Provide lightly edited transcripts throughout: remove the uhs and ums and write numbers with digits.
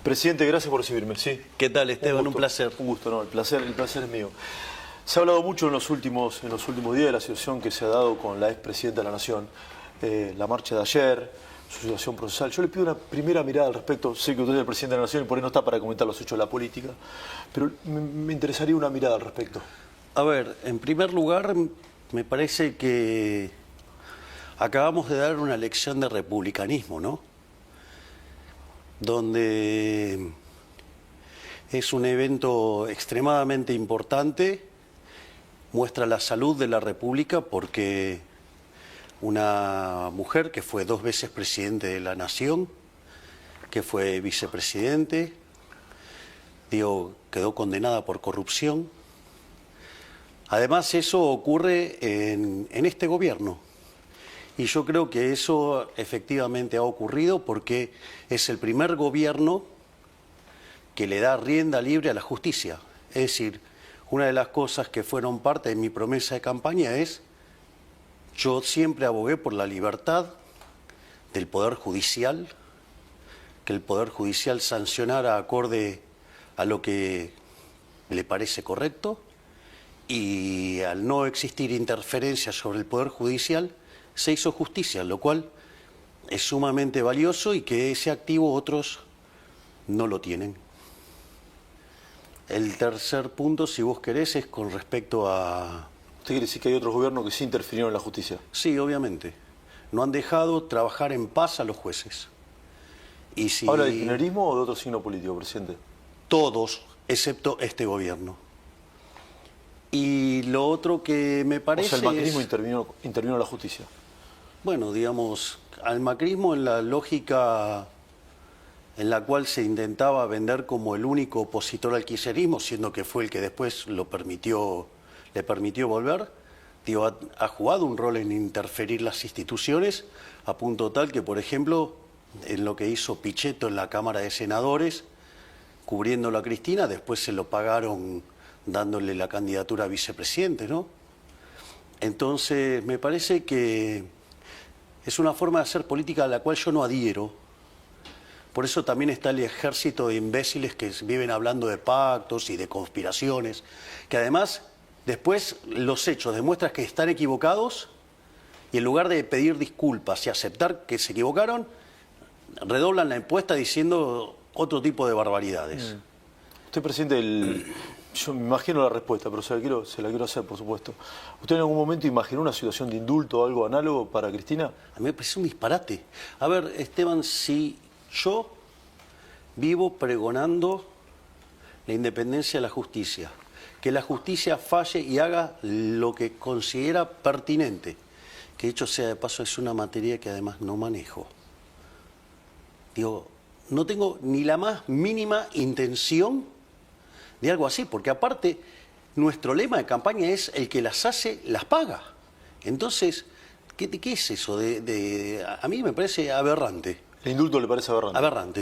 Presidente, gracias por recibirme. Sí. ¿Qué tal, Esteban? Un placer. Un gusto, no, el placer es mío. Se ha hablado mucho en los últimos días de la situación que se ha dado con la expresidenta de la Nación, la marcha de ayer, su situación procesal. Yo le pido una primera mirada al respecto. Sé que usted es el presidente de la Nación y por ahí no está para comentar los hechos de la política, pero me interesaría una mirada al respecto. A ver, en primer lugar, me parece que acabamos de dar una lección de republicanismo, ¿no? Donde es un evento extremadamente importante, muestra la salud de la República porque una mujer que fue 2 veces presidente de la Nación, que fue vicepresidente, quedó condenada por corrupción. Además, eso ocurre en este gobierno. Y yo creo que eso efectivamente ha ocurrido porque es el primer gobierno que le da rienda libre a la justicia. Es decir, una de las cosas que fueron parte de mi promesa de campaña es, yo siempre abogué por la libertad del Poder Judicial, que el Poder Judicial sancionara acorde a lo que le parece correcto, y al no existir interferencia sobre el Poder Judicial, se hizo justicia, lo cual es sumamente valioso y que ese activo otros no lo tienen. El tercer punto, si vos querés, es con respecto a... ¿Usted quiere decir que hay otros gobiernos que sí interfirieron en la justicia? Sí, obviamente. No han dejado trabajar en paz a los jueces. Y si... ¿Habla de kirchnerismo o de otro signo político, presidente? Todos, excepto este gobierno. Y lo otro que me parece... O sea, el macrismo intervino en la justicia. Bueno, digamos, al macrismo en la lógica en la cual se intentaba vender como el único opositor al kirchnerismo, siendo que fue el que después le permitió volver, ha jugado un rol en interferir las instituciones, a punto tal que, por ejemplo, en lo que hizo Pichetto en la Cámara de Senadores, cubriéndolo a Cristina, después se lo pagaron dándole la candidatura a vicepresidente, ¿no? Entonces, me parece que es una forma de hacer política a la cual yo no adhiero. Por eso también está el ejército de imbéciles que viven hablando de pactos y de conspiraciones, que además después los hechos demuestran que están equivocados y en lugar de pedir disculpas y aceptar que se equivocaron, redoblan la encuesta diciendo otro tipo de barbaridades. Usted, presidente, yo me imagino la respuesta, pero se la quiero hacer, por supuesto. ¿Usted en algún momento imaginó una situación de indulto o algo análogo para Cristina? A mí me parece un disparate. A ver, Esteban, si yo vivo pregonando la independencia de la justicia, que la justicia falle y haga lo que considera pertinente, que dicho sea de paso es una materia que además no manejo. No tengo ni la más mínima intención de algo así, porque aparte nuestro lema de campaña es el que las hace, las paga. Entonces, ¿qué es eso? A mí me parece aberrante. ¿El indulto le parece aberrante? Aberrante.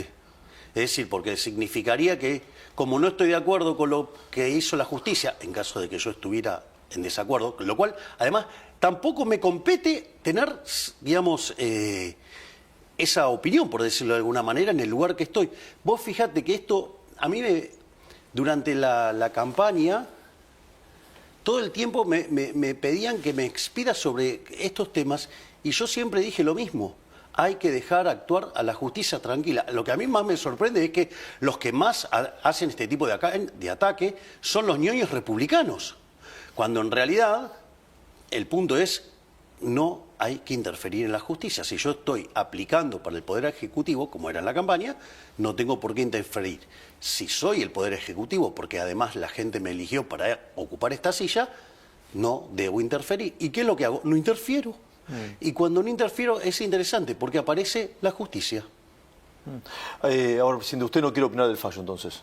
Es decir, porque significaría que, como no estoy de acuerdo con lo que hizo la justicia, en caso de que yo estuviera en desacuerdo, lo cual, además, tampoco me compete tener, digamos, esa opinión, por decirlo de alguna manera, en el lugar que estoy. Vos fijate que esto, a mí durante la campaña, todo el tiempo me pedían que me expida sobre estos temas y yo siempre dije lo mismo. Hay que dejar actuar a la justicia tranquila. Lo que a mí más me sorprende es que los que más hacen este tipo de ataque son los ñoños republicanos, cuando en realidad el punto es no hay que interferir en la justicia. Si yo estoy aplicando para el Poder Ejecutivo, como era en la campaña, no tengo por qué interferir. Si soy el Poder Ejecutivo, porque además la gente me eligió para ocupar esta silla, no debo interferir. ¿Y qué es lo que hago? No interfiero. Y cuando no interfiero es interesante, porque aparece la justicia. Ahora, presidente, usted no quiere opinar del fallo, entonces.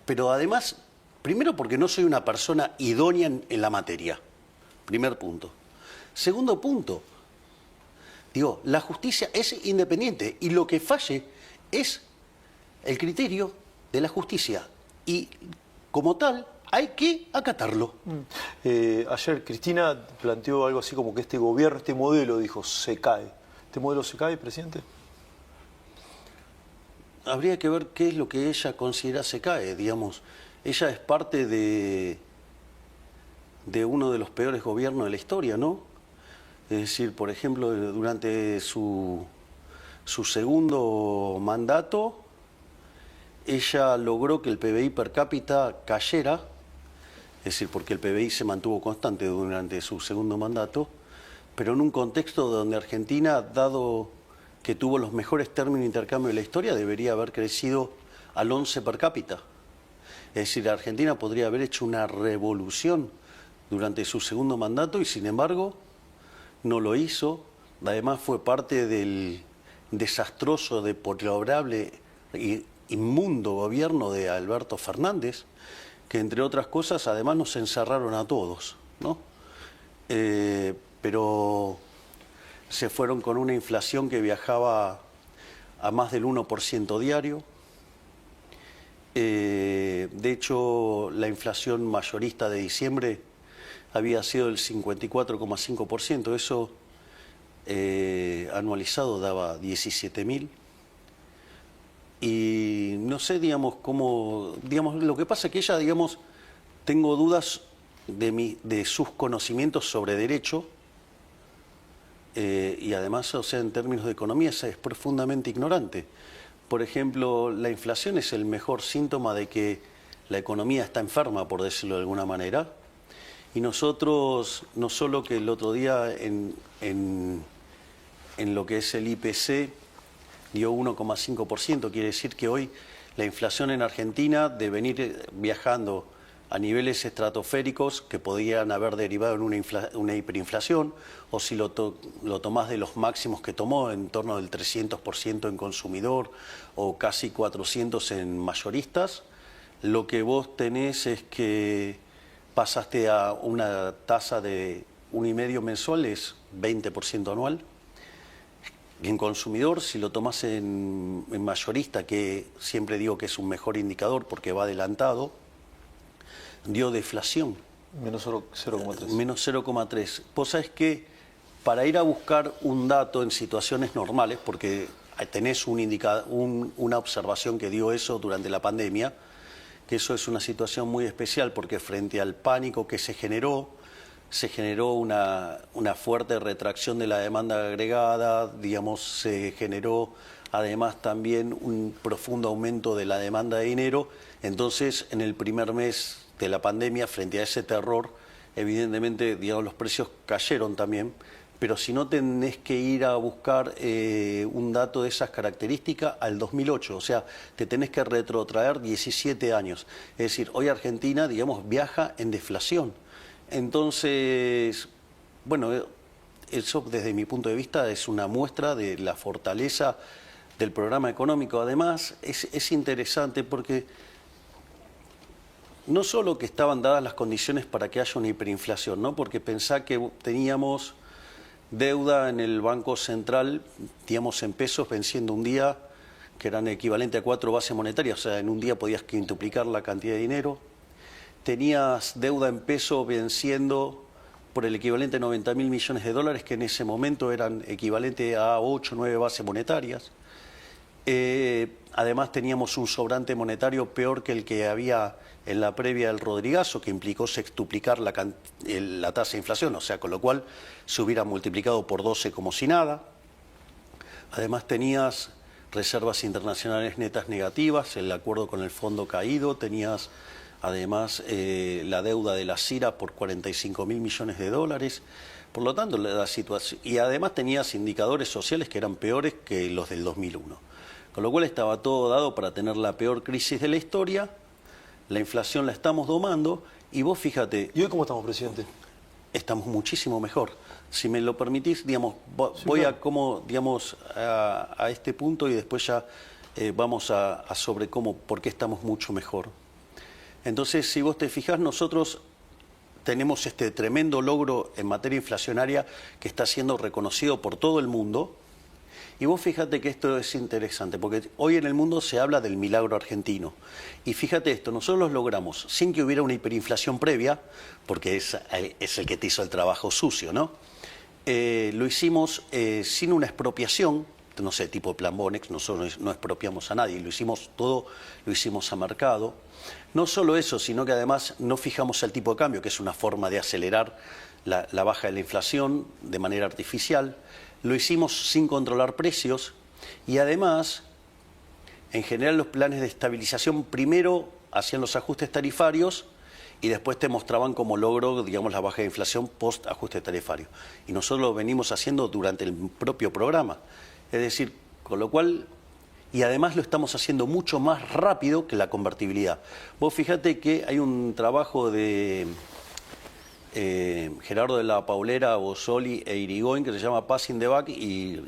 Pero además, primero porque no soy una persona idónea en la materia. Primer punto. Segundo punto, la justicia es independiente y lo que falle es el criterio de la justicia y como tal hay que acatarlo. Ayer Cristina planteó algo así como que este gobierno, este modelo, dijo, se cae. ¿Este modelo se cae, presidente? habría que ver qué es lo que ella considera se cae, digamos. Ella es parte de uno de los peores gobiernos de la historia, ¿no? Es decir, por ejemplo, durante su segundo mandato, ella logró que el PBI per cápita cayera, es decir, porque el PBI se mantuvo constante durante su segundo mandato, pero en un contexto donde Argentina, dado que tuvo los mejores términos de intercambio de la historia, debería haber crecido al 11 per cápita. Es decir, Argentina podría haber hecho una revolución durante su segundo mandato y, sin embargo, no lo hizo. Además, fue parte del desastroso, deplorable e inmundo gobierno de Alberto Fernández, que, entre otras cosas, además nos encerraron a todos, ¿no? Pero se fueron con una inflación que viajaba a más del 1% diario. De hecho, la inflación mayorista de diciembre había sido del 54,5%. Eso anualizado daba 17.000. Y no sé, digamos, cómo... Digamos, lo que pasa es que ella, digamos, tengo dudas de sus conocimientos sobre derecho. Y además, o sea, en términos de economía es profundamente ignorante. Por ejemplo, la inflación es el mejor síntoma de que la economía está enferma, por decirlo de alguna manera. Y nosotros, no solo que el otro día en lo que es el IPC dio 1,5%, quiere decir que hoy la inflación en Argentina, de venir viajando a niveles estratosféricos que podían haber derivado en una hiperinflación, o si lo tomás de los máximos que tomó, en torno del 300% en consumidor o casi 400% en mayoristas, lo que vos tenés es que pasaste a una tasa de 1,5 mensual, es 20% anual. En consumidor, si lo tomás en mayorista, que siempre digo que es un mejor indicador porque va adelantado, dio deflación. Menos 0,3. Menos 0,3. Vos sabés que para ir a buscar un dato en situaciones normales, porque tenés una observación que dio eso durante la pandemia, que eso es una situación muy especial porque frente al pánico que se generó una fuerte retracción de la demanda agregada, digamos, se generó además también un profundo aumento de la demanda de dinero. Entonces, en el primer mes de la pandemia, frente a ese terror, evidentemente, digamos, los precios cayeron también, pero si no tenés que ir a buscar un dato de esas características al 2008, o sea, te tenés que retrotraer 17 años. Es decir, hoy Argentina, digamos, viaja en deflación. Entonces, bueno, eso desde mi punto de vista es una muestra de la fortaleza del programa económico. Además, es interesante porque no solo que estaban dadas las condiciones para que haya una hiperinflación, ¿no? Porque pensá que teníamos deuda en el Banco Central, digamos, en pesos, venciendo un día, que eran equivalente a 4 bases monetarias, o sea, en un día podías quintuplicar la cantidad de dinero. Tenías deuda en peso venciendo por el equivalente a 90.000 millones de dólares, que en ese momento eran equivalente a 8 o 9 bases monetarias. Además teníamos un sobrante monetario peor que el que había en la previa del Rodrigazo, que implicó sextuplicar la tasa de inflación, o sea, con lo cual se hubiera multiplicado por 12 como si nada. Además tenías reservas internacionales netas negativas, el acuerdo con el fondo caído, tenías además la deuda de la CIRA por 45.000 millones de dólares. Por lo tanto, la situación, y además tenías indicadores sociales que eran peores que los del 2001. Con lo cual estaba todo dado para tener la peor crisis de la historia. La inflación la estamos domando y vos fíjate... ¿Y hoy cómo estamos, presidente? Estamos muchísimo mejor. Si me lo permitís, digamos, voy claro. a cómo, digamos, a este punto y después ya vamos a sobre cómo, por qué estamos mucho mejor. Entonces, si vos te fijás, nosotros tenemos este tremendo logro en materia inflacionaria que está siendo reconocido por todo el mundo. Y vos fíjate que esto es interesante, porque hoy en el mundo se habla del milagro argentino. Y fíjate esto, nosotros los logramos sin que hubiera una hiperinflación previa, porque es el que te hizo el trabajo sucio, ¿no? Lo hicimos sin una expropiación, no sé, tipo Plan Bonex, nosotros no expropiamos a nadie, lo hicimos todo, lo hicimos a mercado. No solo eso, sino que además no fijamos el tipo de cambio, que es una forma de acelerar la baja de la inflación de manera artificial. Lo hicimos sin controlar precios y además, en general, los planes de estabilización primero hacían los ajustes tarifarios y después te mostraban como logro, digamos, la baja de inflación post ajuste tarifario. Y nosotros lo venimos haciendo durante el propio programa. Es decir, con lo cual, y además lo estamos haciendo mucho más rápido que la convertibilidad. Vos fíjate que hay un trabajo de Gerardo de la Paulera, Bossoli e Irigoyen que se llama Passing the Buck y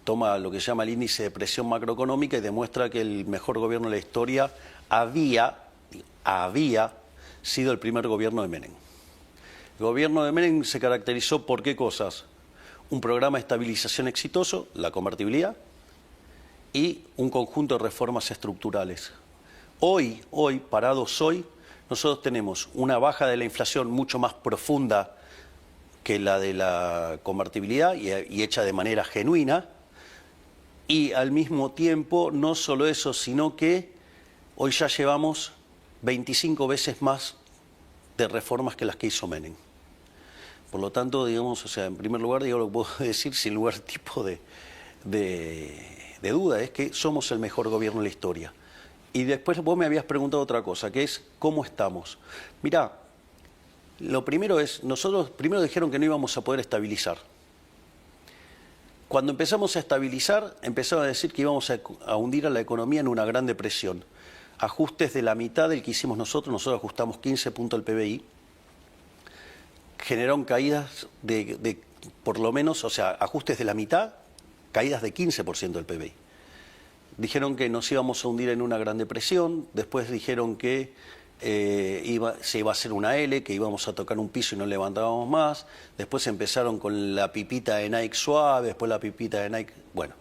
toma lo que se llama el índice de presión macroeconómica y demuestra que el mejor gobierno de la historia había sido el primer gobierno de Menem. El gobierno de Menem se caracterizó por qué cosas: un programa de estabilización exitoso, la convertibilidad, y un conjunto de reformas estructurales. Hoy, parados hoy, nosotros tenemos una baja de la inflación mucho más profunda que la de la convertibilidad y hecha de manera genuina, y al mismo tiempo, no solo eso, sino que hoy ya llevamos 25 veces más de reformas que las que hizo Menem. Por lo tanto, digamos, o sea, en primer lugar, digo, lo que puedo decir sin lugar tipo de duda, es que somos el mejor gobierno de la historia. Y después vos me habías preguntado otra cosa, que es ¿cómo estamos? Mirá, lo primero es, nosotros primero dijeron que no íbamos a poder estabilizar. Cuando empezamos a estabilizar, empezaron a decir que íbamos a hundir a la economía en una gran depresión. Ajustes de la mitad del que hicimos nosotros ajustamos 15 puntos del PBI, generaron caídas de por lo menos, o sea, ajustes de la mitad, caídas de 15% del PBI. Dijeron que nos íbamos a hundir en una gran depresión, después dijeron que se iba a hacer una L, que íbamos a tocar un piso y no levantábamos más, después empezaron con la pipita de Nike suave, después la pipita de Nike... Bueno,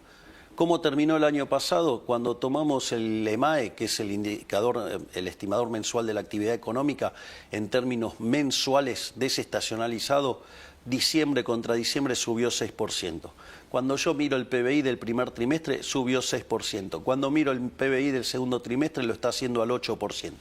¿cómo terminó el año pasado? Cuando tomamos el EMAE, que es el indicador, el estimador mensual de la actividad económica, en términos mensuales desestacionalizado, diciembre contra diciembre subió 6%. Cuando yo miro el PBI del primer trimestre, subió 6%. Cuando miro el PBI del segundo trimestre, lo está haciendo al 8%.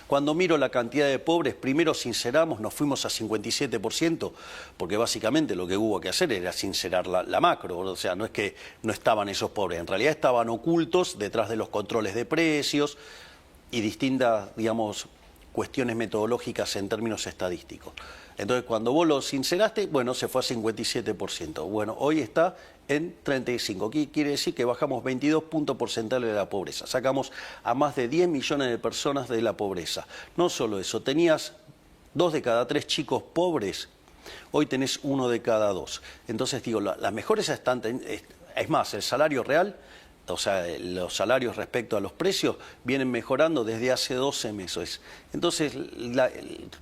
Cuando miro la cantidad de pobres, primero sinceramos, nos fuimos a 57%, porque básicamente lo que hubo que hacer era sincerar la macro. O sea, no es que no estaban esos pobres, en realidad estaban ocultos detrás de los controles de precios y distintas, digamos, cuestiones metodológicas en términos estadísticos. Entonces, cuando vos lo sinceraste, bueno, se fue a 57%. Bueno, hoy está en 35%. ¿Qué quiere decir? Que bajamos 22 puntos porcentuales de la pobreza. Sacamos a más de 10 millones de personas de la pobreza. No solo eso, tenías 2 de cada 3 chicos pobres, hoy tenés 1 de cada 2. Entonces, digo, las mejores están... Es más, el salario real... O sea, los salarios respecto a los precios vienen mejorando desde hace 12 meses. Entonces,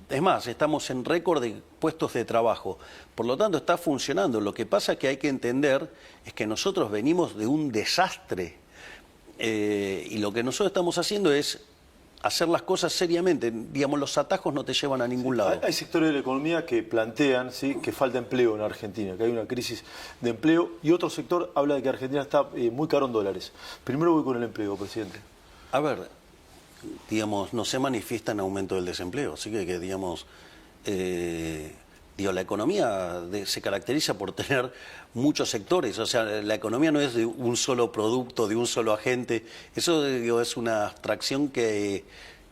es más, estamos en récord de puestos de trabajo. Por lo tanto, está funcionando. Lo que pasa que hay que entender es que nosotros venimos de un desastre. Y lo que nosotros estamos haciendo es hacer las cosas seriamente. Digamos, los atajos no te llevan a ningún lado. Hay sectores de la economía que plantean, ¿sí?, que falta empleo en Argentina, que hay una crisis de empleo, y otro sector habla de que Argentina está muy caro en dólares. Primero voy con el empleo, presidente. A ver, digamos, no se manifiesta en aumento del desempleo, así que digamos, la economía se caracteriza por tener muchos sectores, o sea, la economía no es de un solo producto, de un solo agente. Eso, digo, es una abstracción que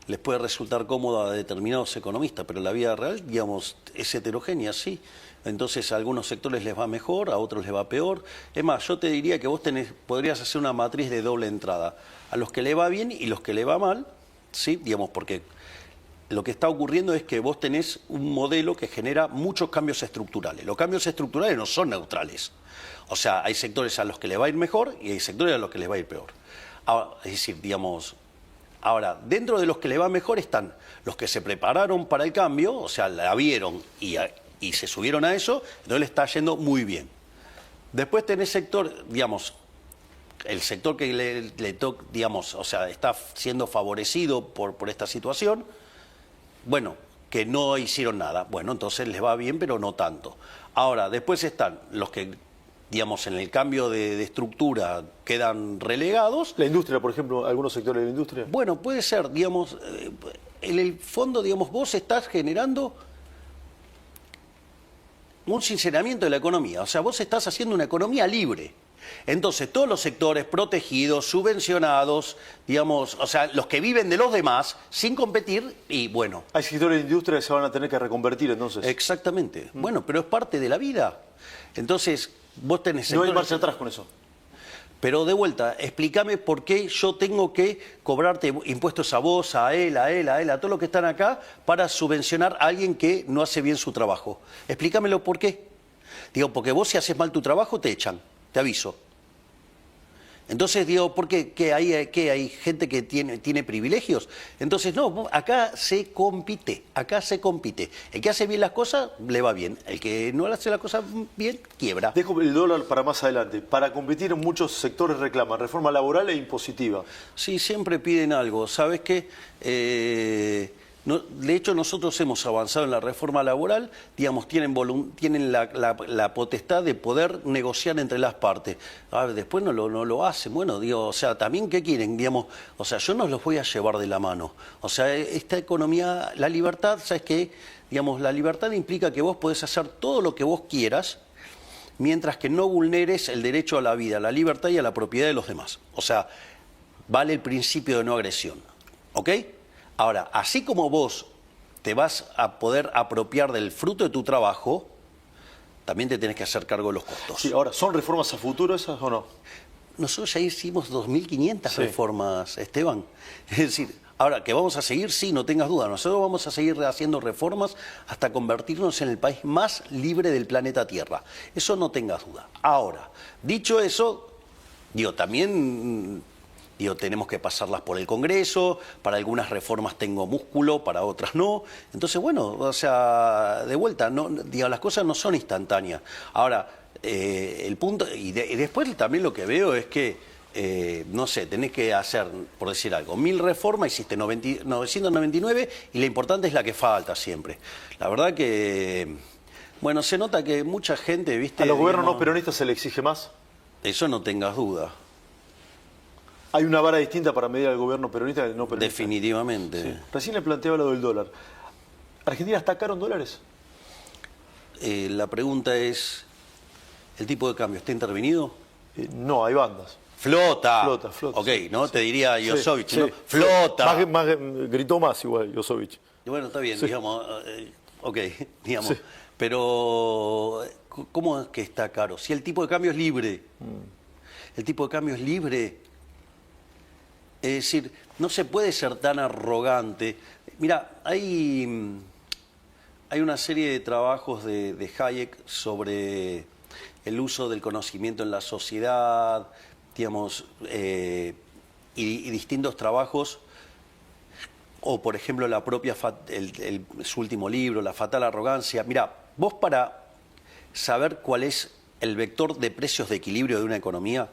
les puede resultar cómoda a determinados economistas, pero la vida real, digamos, es heterogénea, sí. Entonces a algunos sectores les va mejor, a otros les va peor. Es más, yo te diría que vos podrías hacer una matriz de doble entrada. A los que le va bien y los que le va mal, sí, digamos, porque lo que está ocurriendo es que vos tenés un modelo que genera muchos cambios estructurales. Los cambios estructurales no son neutrales. O sea, hay sectores a los que les va a ir mejor y hay sectores a los que les va a ir peor. Ahora, es decir, digamos, ahora, dentro de los que les va mejor están los que se prepararon para el cambio, o sea, la vieron y se subieron a eso, entonces le está yendo muy bien. Después tenés sector, digamos, el sector que le toca, digamos, o sea, está siendo favorecido por esta situación. Bueno, que no hicieron nada. Bueno, entonces les va bien, pero no tanto. Ahora, después están los que digamos, en el cambio de estructura quedan relegados. La industria, por ejemplo, algunos sectores de la industria. Bueno, puede ser, digamos, en el fondo, digamos, vos estás generando un sinceramiento de la economía. O sea, vos estás haciendo una economía libre. Entonces, todos los sectores protegidos, subvencionados, digamos, o sea, los que viven de los demás, sin competir, y bueno. Hay sectores de industria que se van a tener que reconvertir, entonces. Exactamente. Bueno, pero es parte de la vida. Entonces, vos tenés... No hay marcha atrás con eso. Pero de vuelta, explícame por qué yo tengo que cobrarte impuestos a vos, a él, a todos los que están acá, para subvencionar a alguien que no hace bien su trabajo. Explícamelo por qué. Digo, porque vos si haces mal tu trabajo te echan, te aviso. Entonces digo, ¿por qué? ¿Qué hay gente que tiene privilegios? Entonces no, acá se compite, El que hace bien las cosas, le va bien. El que no hace las cosas bien, quiebra. Dejo el dólar para más adelante. Para competir, muchos sectores reclaman reforma laboral e impositiva. Sí, siempre piden algo. ¿Sabes qué? De hecho, nosotros hemos avanzado en la reforma laboral, digamos, tienen la potestad de poder negociar entre las partes. Después no lo hacen. Bueno, digo, o sea, también, ¿qué quieren? Digamos, o sea, yo no los voy a llevar de la mano. O sea, esta economía, la libertad, ¿sabes qué? Digamos, la libertad implica que vos podés hacer todo lo que vos quieras, mientras que no vulneres el derecho a la vida, a la libertad y a la propiedad de los demás. O sea, vale el principio de no agresión. ¿Ok? Ahora, así como vos te vas a poder apropiar del fruto de tu trabajo, también te tenés que hacer cargo de los costos. Sí, ahora, ¿son reformas a futuro esas o no? Nosotros ya hicimos 2.500 reformas, Esteban. Es decir, ahora, ¿que vamos a seguir? Sí, no tengas duda. Nosotros vamos a seguir haciendo reformas hasta convertirnos en el país más libre del planeta Tierra. Eso no tengas duda. Ahora, dicho eso, digo, también... tenemos que pasarlas por el Congreso, para algunas reformas tengo músculo, para otras no. Entonces, bueno, o sea, de vuelta, las cosas no son instantáneas. Ahora, el punto, y después también lo que veo es que, no sé, tenés que hacer, por decir algo, 1000 reformas, hiciste 999 y la importante es la que falta siempre. La verdad que, bueno, se nota que mucha gente, ¿viste? ¿A los gobiernos no peronistas se le exige más? Eso no tengas duda. ¿Hay una vara distinta para medir al gobierno peronista y al no peronista? Definitivamente. Sí. Recién le planteaba lo del dólar. ¿Argentina está caro en dólares? La pregunta es, ¿el tipo de cambio está intervenido? No, hay bandas. Flota. Flota. Ok, ¿no? Sí. Te diría Josovich, sí, ¿no? sí. Flota. Gritó más igual Josovich. Bueno, está bien, sí. digamos, digamos. Sí. Pero, ¿cómo es que está caro? Si el tipo de cambio es libre. El tipo de cambio es libre. Es decir, no se puede ser tan arrogante. Mira, hay una serie de trabajos de Hayek sobre el uso del conocimiento en la sociedad, digamos, y distintos trabajos, o por ejemplo la propia su último libro, La fatal arrogancia. Mira, vos para saber cuál es el vector de precios de equilibrio de una economía,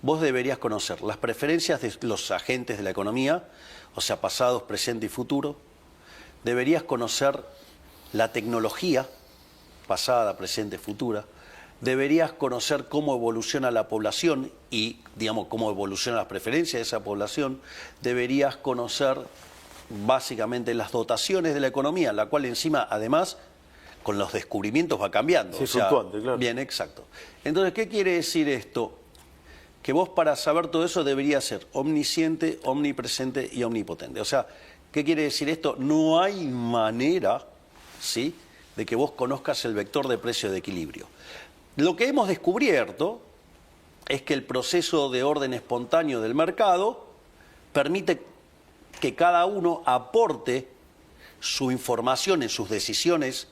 vos deberías conocer las preferencias de los agentes de la economía, o sea, pasados, presente y futuro. Deberías conocer la tecnología, pasada, presente, futura. Deberías conocer cómo evoluciona la población y, digamos, cómo evolucionan las preferencias de esa población. Deberías conocer, básicamente, las dotaciones de la economía, la cual encima, además, con los descubrimientos va cambiando. Sí, fluctuante, claro. Bien, exacto. Entonces, ¿qué quiere decir esto? Que vos para saber todo eso deberías ser omnisciente, omnipresente y omnipotente. O sea, ¿qué quiere decir esto? No hay manera, ¿sí?, de que vos conozcas el vector de precio de equilibrio. Lo que hemos descubierto es que el proceso de orden espontáneo del mercado permite que cada uno aporte su información en sus decisiones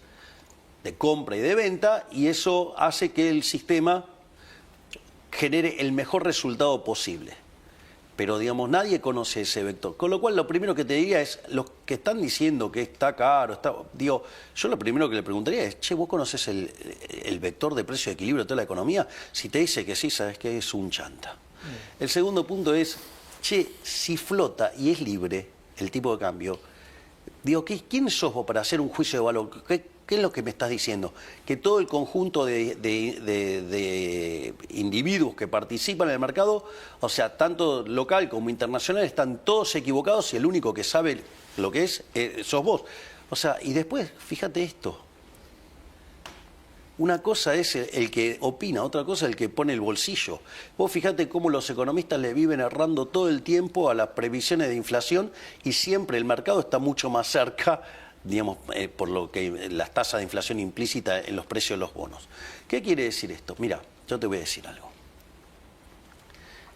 de compra y de venta, y eso hace que el sistema genere el mejor resultado posible. Pero, digamos, nadie conoce ese vector. Con lo cual, lo primero que te diría es, los que están diciendo que está caro, yo lo primero que le preguntaría es, che, ¿vos conoces el vector de precio de equilibrio de toda la economía? Si te dice que sí, sabes que es un chanta. El segundo punto es, che, si flota y es libre el tipo de cambio, digo, ¿quién sos vos para hacer un juicio de valor? ¿Qué es lo que me estás diciendo? Que todo el conjunto de individuos que participan en el mercado, o sea, tanto local como internacional, están todos equivocados y el único que sabe lo que es sos vos. O sea, y después, fíjate esto. Una cosa es el que opina, otra cosa es el que pone el bolsillo. Vos fíjate cómo los economistas le viven errando todo el tiempo a las previsiones de inflación y siempre el mercado está mucho más cerca, digamos, por lo que las tasas de inflación implícita en los precios de los bonos. ¿Qué quiere decir esto? Mira, yo te voy a decir algo.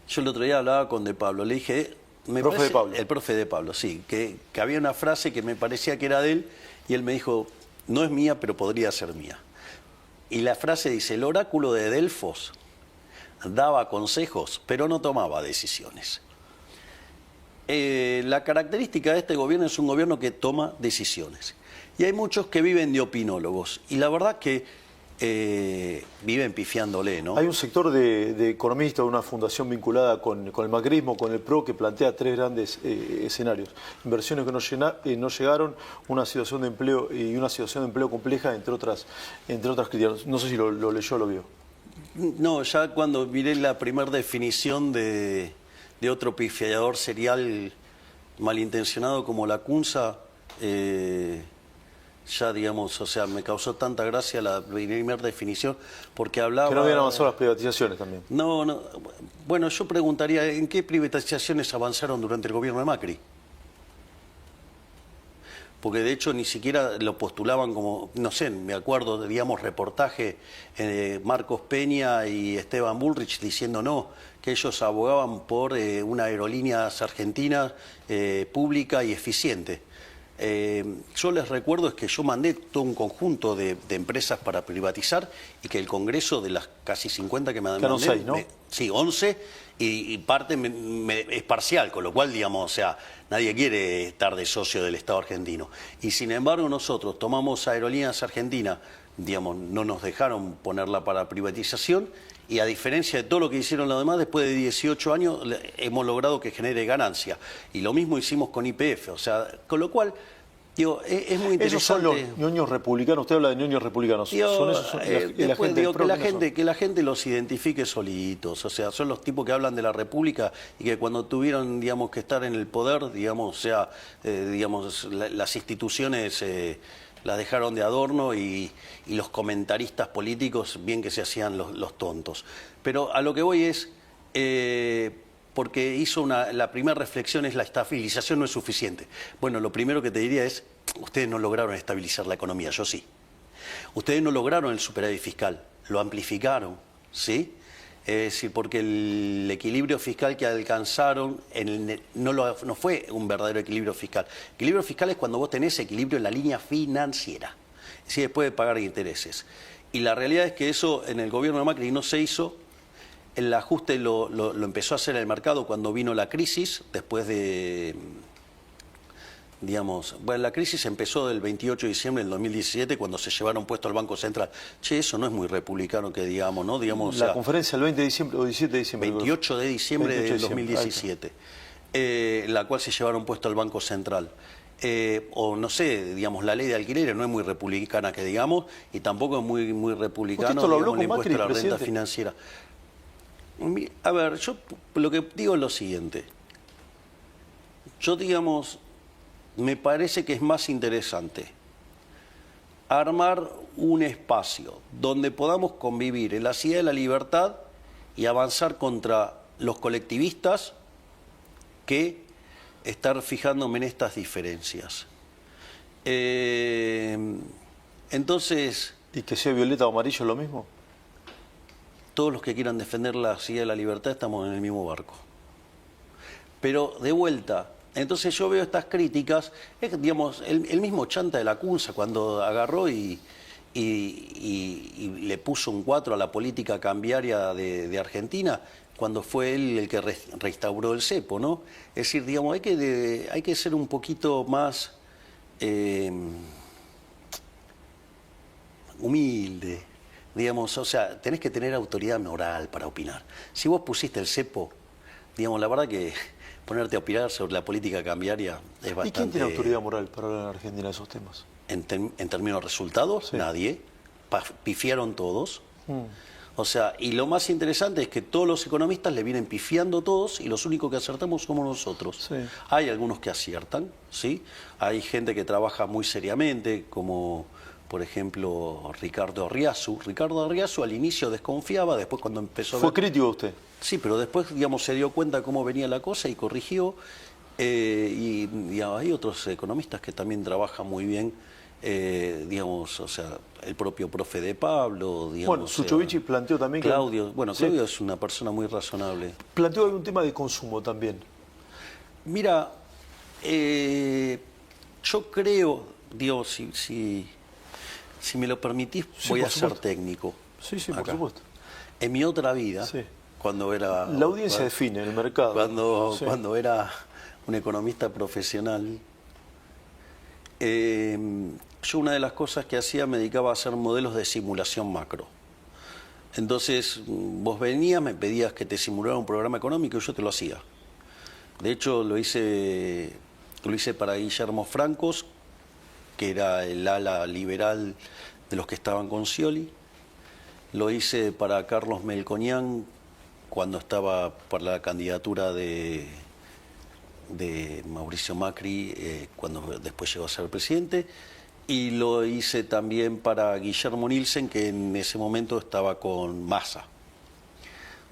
Yo el otro día hablaba con De Pablo, le dije... De Pablo. El profe De Pablo, sí, que había una frase que me parecía que era de él y él me dijo, no es mía, pero podría ser mía. Y la frase dice, el oráculo de Delfos daba consejos, pero no tomaba decisiones. La característica de este gobierno es un gobierno que toma decisiones. Y hay muchos que viven de opinólogos. Y la verdad que viven pifiándole, ¿no? Hay un sector de economistas, una fundación vinculada con el macrismo, con el PRO, que plantea tres grandes escenarios. Inversiones que no llegaron, una situación de empleo y una situación de empleo compleja, entre otras críticas. No sé si lo leyó o lo vio. No, ya cuando miré la primera definición de otro pifiador serial malintencionado como la Cunza, ya digamos, o sea, me causó tanta gracia la primera definición porque hablaba... Que no habían avanzado las privatizaciones también. No, bueno, yo preguntaría, ¿en qué privatizaciones avanzaron durante el gobierno de Macri? Porque de hecho ni siquiera lo postulaban como, no sé, me acuerdo, digamos, reportaje Marcos Peña y Esteban Bullrich diciendo no, que ellos abogaban por una aerolínea argentina pública y eficiente. Yo les recuerdo es que yo mandé todo un conjunto de empresas para privatizar y que el Congreso de las casi 50 que me mandé, 6, ¿no? sí, 11 y parte es parcial, con lo cual, digamos, o sea, nadie quiere estar de socio del Estado argentino. Y sin embargo nosotros tomamos Aerolíneas Argentinas, digamos, no nos dejaron ponerla para privatización y a diferencia de todo lo que hicieron los demás, después de 18 años hemos logrado que genere ganancia. Y lo mismo hicimos con YPF, o sea, con lo cual, digo, es muy interesante. Esos son los ñoños republicanos, usted habla de ñoños republicanos. Digo, son esos, después digo que la gente los identifique solitos, o sea, son los tipos que hablan de la República y que cuando tuvieron, digamos, que estar en el poder, digamos, o sea, digamos, las instituciones... las dejaron de adorno y los comentaristas políticos bien que se hacían los tontos. Pero a lo que voy es, porque la primera reflexión es la estabilización no es suficiente. Bueno, lo primero que te diría es, ustedes no lograron estabilizar la economía, yo sí. Ustedes no lograron el superávit fiscal, lo amplificaron, ¿sí? Es decir, porque el equilibrio fiscal que alcanzaron no fue un verdadero equilibrio fiscal. Equilibrio fiscal es cuando vos tenés equilibrio en la línea financiera, es decir, después de pagar intereses. Y la realidad es que eso en el gobierno de Macri no se hizo. El ajuste lo empezó a hacer el mercado cuando vino la crisis, después de... Digamos, bueno, la crisis empezó del 28 de diciembre del 2017 cuando se llevaron puesto al Banco Central. Che, eso no es muy republicano que digamos, ¿no? Digamos, la conferencia el 20 de diciembre o 17 de diciembre. 28 de diciembre del 2017, la cual se llevaron puesto al Banco Central. O no sé, digamos, la ley de alquileres no es muy republicana que digamos, y tampoco es muy republicano esto lo habló digamos, el con impuesto Macri, a la renta presidente. financiera. A ver, yo lo que digo es lo siguiente. Yo, digamos... me parece que es más interesante armar un espacio donde podamos convivir en la ciudad de la libertad y avanzar contra los colectivistas que estar fijándome en estas diferencias. Entonces... ¿Y que sea violeta o amarillo lo mismo? Todos los que quieran defender la ciudad de la libertad estamos en el mismo barco. Pero de vuelta... Entonces yo veo estas críticas, es, digamos, el mismo Chanta de la Cunza cuando agarró y le puso un 4 a la política cambiaria de Argentina, cuando fue él el que restauró el cepo, ¿no? Es decir, digamos, hay que ser un poquito más humilde, digamos, o sea, tenés que tener autoridad moral para opinar. Si vos pusiste el cepo, digamos, la verdad que... ponerte a opinar sobre la política cambiaria es bastante... ¿Y quién tiene autoridad moral para hablar en Argentina de esos temas? en términos de resultados, Sí. nadie. Pifiaron todos. O sea, y lo más interesante es que todos los economistas le vienen pifiando todos y los únicos que acertamos somos nosotros. Sí. Hay algunos que aciertan, ¿sí? Hay gente que trabaja muy seriamente, como por ejemplo Ricardo Arriazu. Ricardo Arriazu al inicio desconfiaba, después cuando empezó a ¿Fue ver... crítico usted? Sí, pero después, digamos, se dio cuenta de cómo venía la cosa y corrigió. Y digamos, hay otros economistas que también trabajan muy bien, digamos, o sea, el propio profe de Pablo, digamos. Bueno, Suchovich planteó también que... Claudio, bueno, Sí. Claudio es una persona muy razonable. Planteó algún tema de consumo también. Mira, yo creo, Dios, si me lo permitís, Sí, voy por a ser supuesto. técnico. Sí, sí, por acá. supuesto. En mi otra vida, Sí. cuando era... La audiencia define el mercado. Sí. Cuando era un economista profesional, yo una de las cosas que hacía me dedicaba a hacer modelos de simulación macro. Entonces, vos venías, me pedías que te simulara un programa económico y yo te lo hacía. De hecho, lo hice para Guillermo Francos, que era el ala liberal de los que estaban con Scioli. Lo hice para Carlos Melconian cuando estaba para la candidatura de Mauricio Macri, cuando después llegó a ser presidente. Y lo hice también para Guillermo Nielsen, que en ese momento estaba con Massa.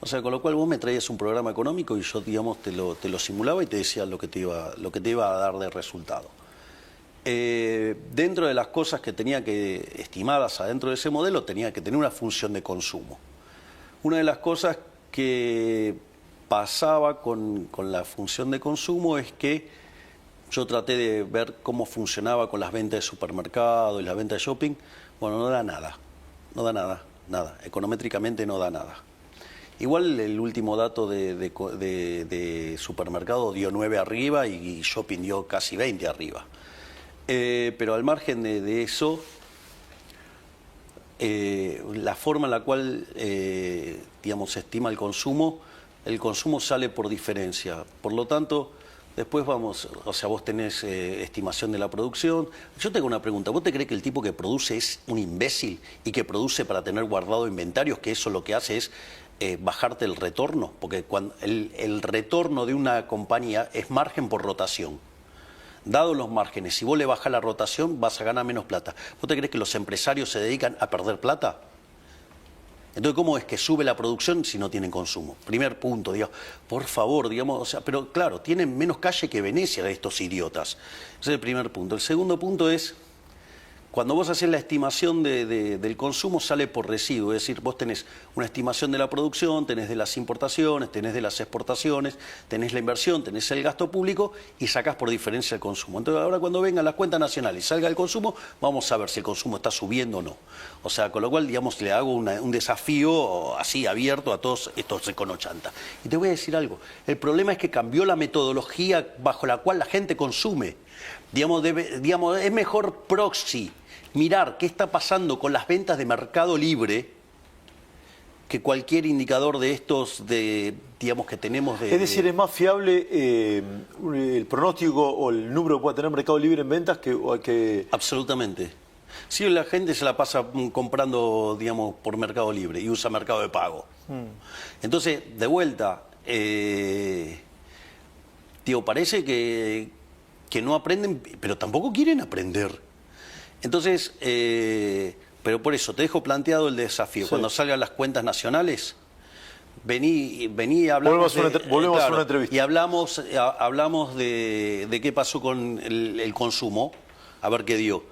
O sea, con lo cual vos me traías un programa económico y yo, digamos, te lo simulaba y te decía lo que te iba a dar de resultado. Dentro de las cosas que tenía que estimadas adentro de ese modelo, tenía que tener una función de consumo. Una de las cosas que pasaba con la función de consumo es que yo traté de ver cómo funcionaba con las ventas de supermercado y las ventas de shopping. Bueno, no da nada, nada. Econométricamente no da nada. Igual el último dato de supermercado dio 9 arriba y shopping dio casi 20 arriba. Pero al margen de eso, la forma en la cual, digamos, se estima el consumo sale por diferencia. Por lo tanto, después vamos, o sea, vos tenés estimación de la producción. Yo tengo una pregunta, ¿vos te crees que el tipo que produce es un imbécil y que produce para tener guardado inventarios, que eso lo que hace es bajarte el retorno? Porque cuando el retorno de una compañía es margen por rotación. Dados los márgenes, si vos le bajás la rotación, vas a ganar menos plata. ¿Vos te crees que los empresarios se dedican a perder plata? Entonces, ¿cómo es que sube la producción si no tienen consumo? Primer punto, digamos, por favor, digamos, o sea, pero claro, tienen menos calle que Venecia estos idiotas. Ese es el primer punto. El segundo punto es, cuando vos haces la estimación del consumo, sale por residuo, es decir, vos tenés una estimación de la producción, tenés de las importaciones, tenés de las exportaciones, tenés la inversión, tenés el gasto público y sacás por diferencia el consumo. Entonces, ahora cuando vengan las cuentas nacionales y salga el consumo, vamos a ver si el consumo está subiendo o no. O sea, con lo cual, digamos, le hago un desafío así abierto a todos estos econochantas. Y te voy a decir algo, el problema es que cambió la metodología bajo la cual la gente consume. Digamos, es mejor proxy mirar qué está pasando con las ventas de Mercado Libre que cualquier indicador de estos, digamos, que tenemos de... Es decir, ¿es más fiable el pronóstico o el número que pueda tener Mercado Libre en ventas que... Absolutamente. Si la gente se la pasa comprando, digamos, por Mercado Libre y usa Mercado de Pago. Entonces, de vuelta, parece que no aprenden, pero tampoco quieren aprender. Entonces, pero por eso, te dejo planteado el desafío. Sí. Cuando salgan las cuentas nacionales, vení y hablamos volvemos a hacer una entrevista. Y hablamos de qué pasó con el consumo, a ver qué dio.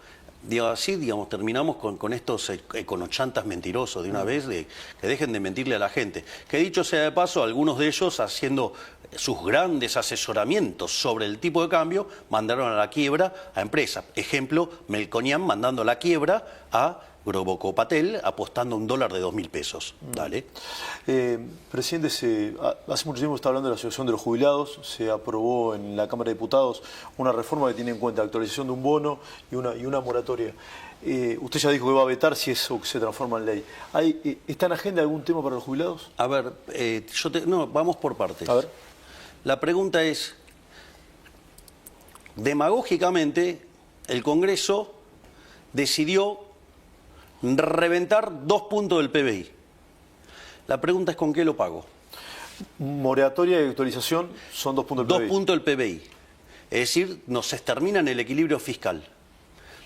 Así, digamos, terminamos con estos econochantas mentirosos de una vez, que dejen de mentirle a la gente. Que dicho sea de paso, algunos de ellos haciendo sus grandes asesoramientos sobre el tipo de cambio, mandaron a la quiebra a empresas. Ejemplo, Melconian mandando a la quiebra a Groboco Patel, apostando $1 de 2.000 pesos. Dale. Presidente, hace mucho tiempo está hablando de la Asociación de los Jubilados, se aprobó en la Cámara de Diputados una reforma que tiene en cuenta la actualización de un bono y una moratoria. Usted ya dijo que va a vetar si eso se transforma en ley. ¿Está en agenda algún tema para los jubilados? A ver, no, vamos por partes. A ver. La pregunta es, demagógicamente, el Congreso decidió reventar 2 puntos del PBI. La pregunta es ¿con qué lo pago? Moratoria y actualización son 2 puntos del PBI. 2 puntos del PBI. Es decir, nos exterminan el equilibrio fiscal.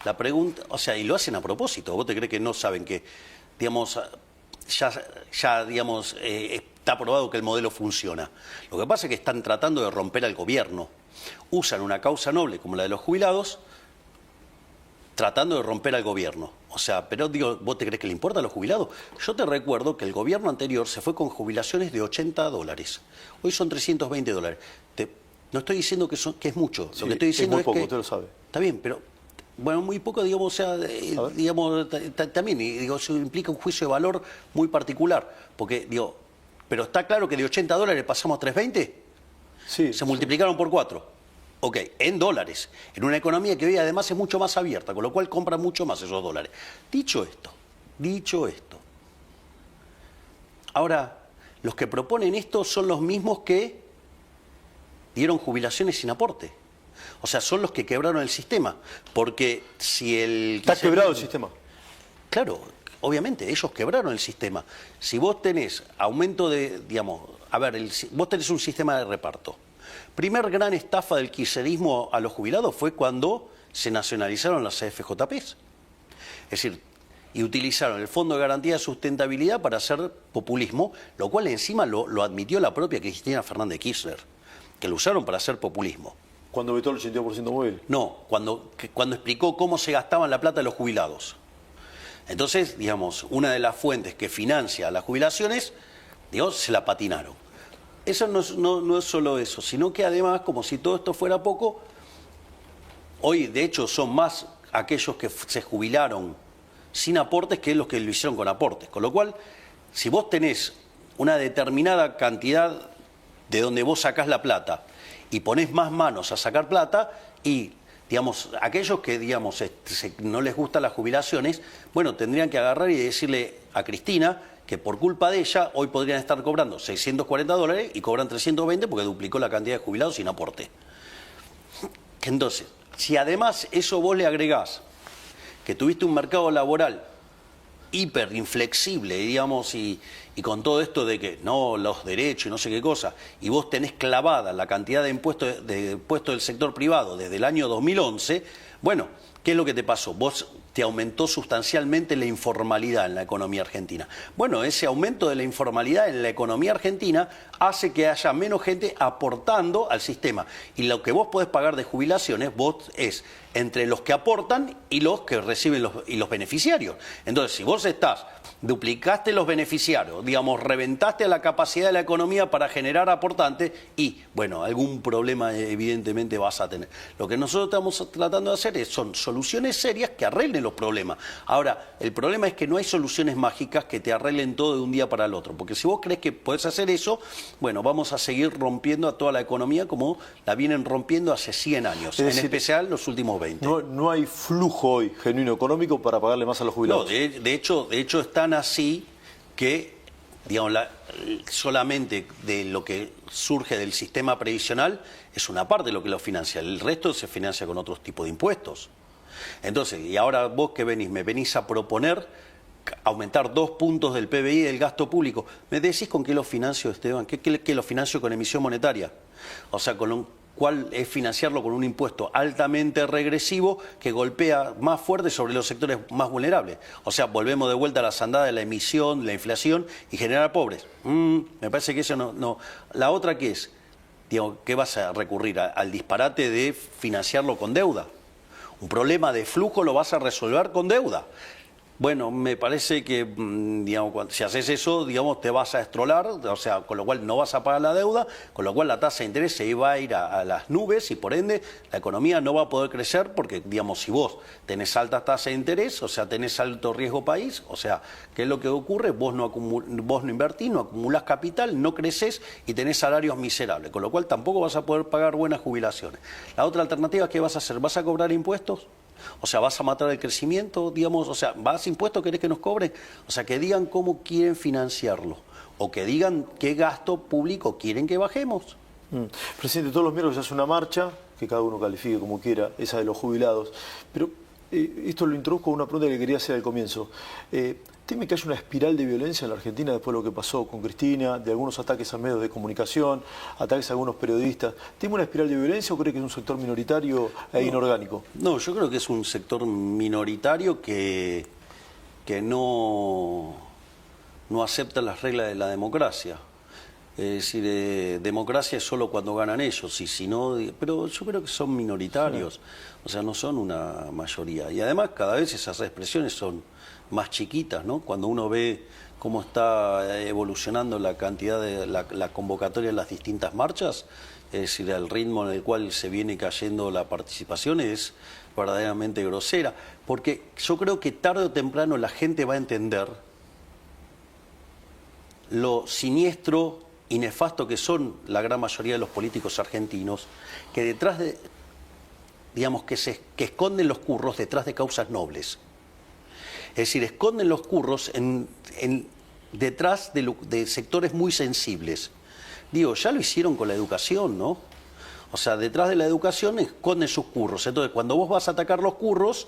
La pregunta, o sea, y lo hacen a propósito. ¿Vos te crees que no saben que, digamos, ya digamos, está probado que el modelo funciona? Lo que pasa es que están tratando de romper al gobierno. Usan una causa noble como la de los jubilados, tratando de romper al gobierno. O sea, pero digo, ¿vos te crees que le importa a los jubilados? Yo te recuerdo que el gobierno anterior se fue con jubilaciones de $80. Hoy son $320. No estoy diciendo que es mucho. Sí, lo que estoy diciendo es muy poco, que usted lo sabe. Está bien, pero bueno, muy poco, digamos, o sea, digamos, también, y digo, eso implica un juicio de valor muy particular, porque digo, pero está claro que de $80 pasamos a 320, Sí, se multiplicaron por 4. Ok, en dólares, en una economía que hoy además es mucho más abierta, con lo cual compran mucho más esos dólares. Dicho esto, ahora, los que proponen esto son los mismos que dieron jubilaciones sin aporte. O sea, son los que quebraron el sistema, porque si el... Está quebrado el sistema. Claro, obviamente, ellos quebraron el sistema. Si vos tenés aumento de, digamos, a ver, vos tenés un sistema de reparto. Primer gran estafa del kirchnerismo a los jubilados fue cuando se nacionalizaron las CFJPs. Es decir, y utilizaron el Fondo de Garantía de Sustentabilidad para hacer populismo, lo cual encima lo admitió la propia Cristina Fernández de Kirchner, que lo usaron para hacer populismo. Cuando vetó el 82% móvil. No, cuando explicó cómo se gastaban la plata de los jubilados. Entonces, digamos, una de las fuentes que financia las jubilaciones, digamos, se la patinaron. Eso no es solo eso, sino que además, como si todo esto fuera poco, hoy de hecho son más aquellos que se jubilaron sin aportes que los que lo hicieron con aportes. Con lo cual, si vos tenés una determinada cantidad de donde vos sacás la plata y ponés más manos a sacar plata y, digamos, aquellos que, digamos, no les gustan las jubilaciones, bueno, tendrían que agarrar y decirle a Cristina que por culpa de ella hoy podrían estar cobrando $640 y cobran 320 porque duplicó la cantidad de jubilados sin aporte. Entonces, si además eso vos le agregás que tuviste un mercado laboral hiper inflexible, digamos, y con todo esto de que no, los derechos y no sé qué cosa, y vos tenés clavada la cantidad de impuestos del sector privado desde el año 2011, bueno, ¿qué es lo que te pasó? Vos te aumentó sustancialmente la informalidad en la economía argentina. Bueno, ese aumento de la informalidad en la economía argentina hace que haya menos gente aportando al sistema. Y lo que vos podés pagar de jubilaciones, vos es entre los que aportan y los que reciben los beneficiarios. Entonces, si vos duplicaste los beneficiarios, digamos, reventaste la capacidad de la economía para generar aportantes y, bueno, algún problema evidentemente vas a tener. Lo que nosotros estamos tratando de hacer son soluciones serias que arreglen los problemas. Ahora, el problema es que no hay soluciones mágicas que te arreglen todo de un día para el otro, porque si vos crees que podés hacer eso, bueno, vamos a seguir rompiendo a toda la economía como la vienen rompiendo hace 100 años, en especial los últimos 20. No hay flujo hoy genuino económico para pagarle más a los jubilados. No, de hecho están así que, digamos, solamente de lo que surge del sistema previsional es una parte de lo que lo financia, el resto se financia con otros tipos de impuestos. Entonces, y ahora vos que me venís a proponer aumentar 2 puntos del PBI del gasto público. ¿Me decís con qué lo financio, Esteban? ¿Qué lo financio con emisión monetaria? O sea, ¿cuál es financiarlo con un impuesto altamente regresivo que golpea más fuerte sobre los sectores más vulnerables? O sea, volvemos de vuelta a las andadas de la emisión, la inflación y generar pobres. Me parece que eso no. La otra, ¿qué es? Digo, ¿qué vas a recurrir? Al disparate de financiarlo con deuda. Un problema de flujo lo vas a resolver con deuda. Bueno, me parece que, digamos, si haces eso, digamos, te vas a estrolar, o sea, con lo cual no vas a pagar la deuda, con lo cual la tasa de interés se va a ir a las nubes y por ende la economía no va a poder crecer porque, digamos, si vos tenés altas tasas de interés, o sea, tenés alto riesgo país, o sea, ¿qué es lo que ocurre? Vos no invertís, no acumulás capital, no creces y tenés salarios miserables, con lo cual tampoco vas a poder pagar buenas jubilaciones. La otra alternativa, ¿qué vas a hacer? ¿Vas a cobrar impuestos? O sea, ¿vas a matar el crecimiento, digamos? O sea, ¿vas a impuestos? ¿Querés que nos cobren? O sea, que digan cómo quieren financiarlo. O que digan qué gasto público quieren que bajemos. Presidente, todos los miércoles se hace una marcha, que cada uno califique como quiera, esa de los jubilados. Pero esto lo introduzco con una pregunta que quería hacer al comienzo. ¿Teme que haya una espiral de violencia en la Argentina después de lo que pasó con Cristina, de algunos ataques a medios de comunicación, ataques a algunos periodistas? ¿Teme una espiral de violencia o cree que es un sector minoritario e inorgánico? No, yo creo que es un sector minoritario que no acepta las reglas de la democracia. Es decir, democracia es solo cuando ganan ellos, y si no, pero yo creo que son minoritarios, o sea, no son una mayoría. Y además cada vez esas expresiones son más chiquitas, ¿no? Cuando uno ve cómo está evolucionando la cantidad de la convocatoria en las distintas marchas, es decir, el ritmo en el cual se viene cayendo la participación es verdaderamente grosera, porque yo creo que tarde o temprano la gente va a entender lo siniestro y nefasto que son la gran mayoría de los políticos argentinos, que detrás de, digamos, que esconden los curros detrás de causas nobles. Es decir, esconden los curros detrás de sectores muy sensibles. Digo, ya lo hicieron con la educación, ¿no? O sea, detrás de la educación esconden sus curros. Entonces, cuando vos vas a atacar los curros,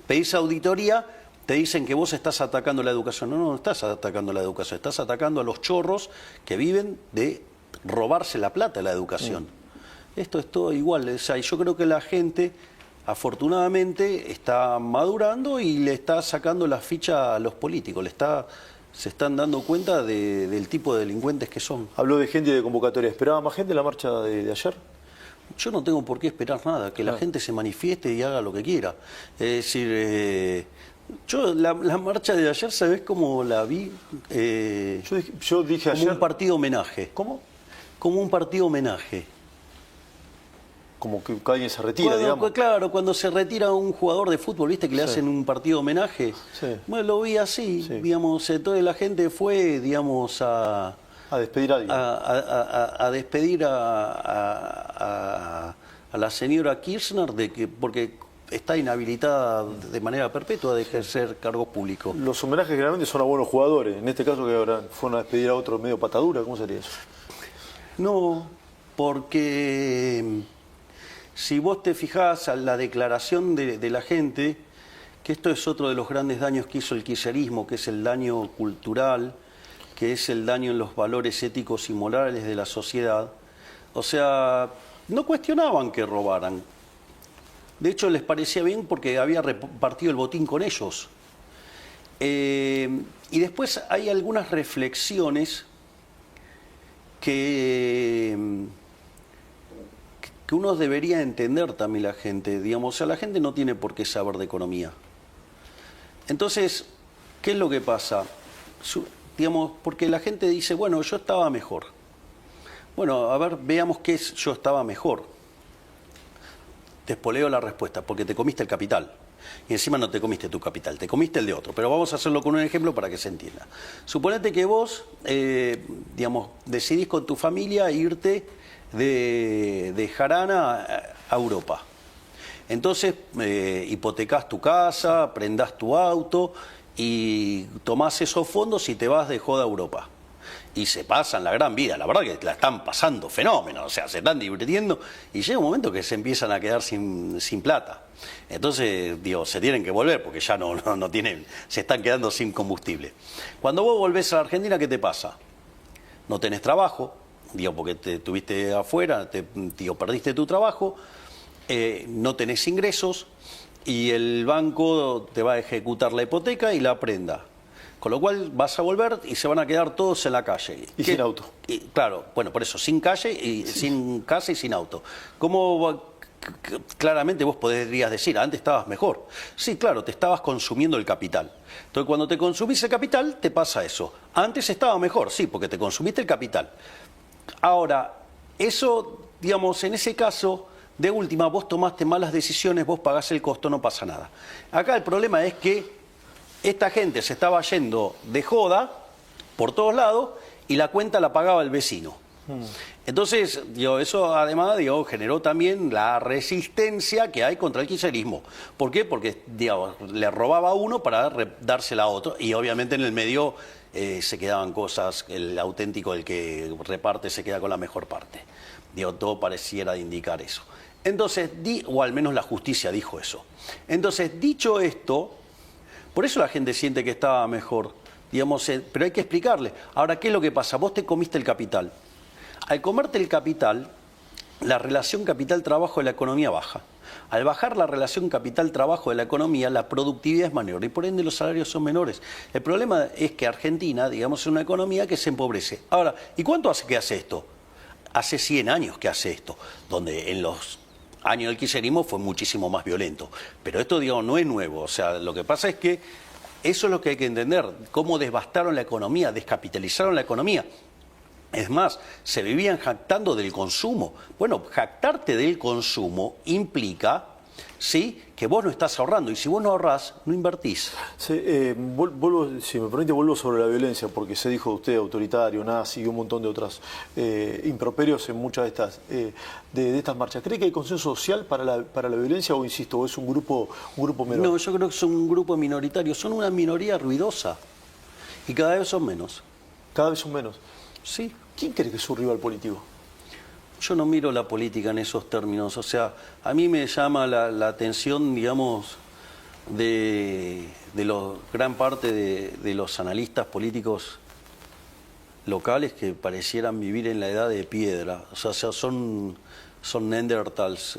pedís auditoría, te dicen que vos estás atacando la educación. No, no estás atacando la educación, estás atacando a los chorros que viven de robarse la plata de la educación. Esto es todo igual. O sea, y yo creo que la gente, afortunadamente, está madurando y le está sacando la ficha a los políticos. Se están dando cuenta del tipo de delincuentes que son. Habló de gente y de convocatoria. ¿Esperaba más gente en la marcha de ayer? Yo no tengo por qué esperar nada, que la gente se manifieste y haga lo que quiera. Es decir, yo la marcha de ayer, ¿sabés cómo la vi? Yo dije como ayer... un partido homenaje. ¿Cómo? Como un partido homenaje. Como que alguien se retira, digamos. Claro, cuando se retira un jugador de fútbol, ¿viste? Que le hacen un partido homenaje. Sí. Bueno, lo vi así, digamos, toda la gente fue, digamos, a despedir a alguien. A despedir a la señora Kirchner porque está inhabilitada de manera perpetua de ejercer cargos públicos. Los homenajes generalmente son a buenos jugadores. En este caso, que ahora fueron a despedir a otro medio patadura, ¿cómo sería eso? No, porque si vos te fijás a la declaración de la gente, que esto es otro de los grandes daños que hizo el kirchnerismo, que es el daño cultural, que es el daño en los valores éticos y morales de la sociedad. O sea, no cuestionaban que robaran. De hecho, les parecía bien porque había repartido el botín con ellos. Y después hay algunas reflexiones que uno debería entender también la gente. Digamos, o sea, la gente no tiene por qué saber de economía. Entonces, ¿qué es lo que pasa? Digamos, porque la gente dice, bueno, yo estaba mejor. Bueno, a ver, veamos qué es yo estaba mejor. Te espoleo la respuesta, porque te comiste el capital. Y encima no te comiste tu capital, te comiste el de otro. Pero vamos a hacerlo con un ejemplo para que se entienda. Suponete que vos, digamos, decidís con tu familia irte de jarana a Europa. Entonces, hipotecás tu casa, prendás tu auto y tomás esos fondos y te vas de joda a Europa. Y se pasan la gran vida, la verdad que la están pasando fenómeno, o sea, se están divirtiendo y llega un momento que se empiezan a quedar sin plata. Entonces, digo, se tienen que volver porque ya no tienen, se están quedando sin combustible. Cuando vos volvés a la Argentina, ¿qué te pasa? No tenés trabajo, digo, porque te estuviste afuera, perdiste tu trabajo, no tenés ingresos y el banco te va a ejecutar la hipoteca y la prenda. Con lo cual vas a volver y se van a quedar todos en la calle. Y sin auto. Claro, bueno, por eso, sin calle y sin casa y sin auto. ¿Cómo claramente vos podrías decir, antes estabas mejor? Sí, claro, te estabas consumiendo el capital. Entonces, cuando te consumís el capital, te pasa eso. Antes estaba mejor, sí, porque te consumiste el capital. Ahora, eso, digamos, en ese caso, de última, vos tomaste malas decisiones, vos pagás el costo, no pasa nada. Acá el problema es que esta gente se estaba yendo de joda por todos lados y la cuenta la pagaba el vecino. Entonces, eso además generó también la resistencia que hay contra el kirchnerismo. ¿Por qué? Porque le robaba a uno para dársela a otro y obviamente en el medio se quedaban cosas, el auténtico, el que reparte, se queda con la mejor parte. Digo, todo pareciera indicar eso. Entonces, o al menos la justicia dijo eso. Entonces, dicho esto, por eso la gente siente que estaba mejor, digamos, pero hay que explicarle. Ahora, ¿qué es lo que pasa? Vos te comiste el capital. Al comerte el capital, la relación capital-trabajo de la economía baja. Al bajar la relación capital-trabajo de la economía, la productividad es menor y por ende los salarios son menores. El problema es que Argentina, digamos, es una economía que se empobrece. Ahora, ¿y cuánto hace que hace esto? Hace 100 años que hace esto, donde en los años del kirchnerismo fue muchísimo más violento. Pero esto, digamos, no es nuevo. O sea, lo que pasa es que eso es lo que hay que entender, cómo devastaron la economía, descapitalizaron la economía. Es más, se vivían jactando del consumo. Bueno, jactarte del consumo implica, ¿sí?, que vos no estás ahorrando. Y si vos no ahorrás, no invertís. Sí, vuelvo, si me permite, vuelvo sobre la violencia, porque se dijo usted autoritario, nazi y un montón de otras improperios en muchas de estas marchas. ¿Cree que hay consenso social para la violencia o, insisto, o es un grupo menor? No, yo creo que son un grupo minoritario. Son una minoría ruidosa. Y cada vez son menos. ¿Cada vez son menos? Sí. ¿Quién cree que es su rival político? Yo no miro la política en esos términos. O sea, a mí me llama la atención, digamos, de gran parte de los analistas políticos locales que parecieran vivir en la edad de piedra. O sea son neandertals.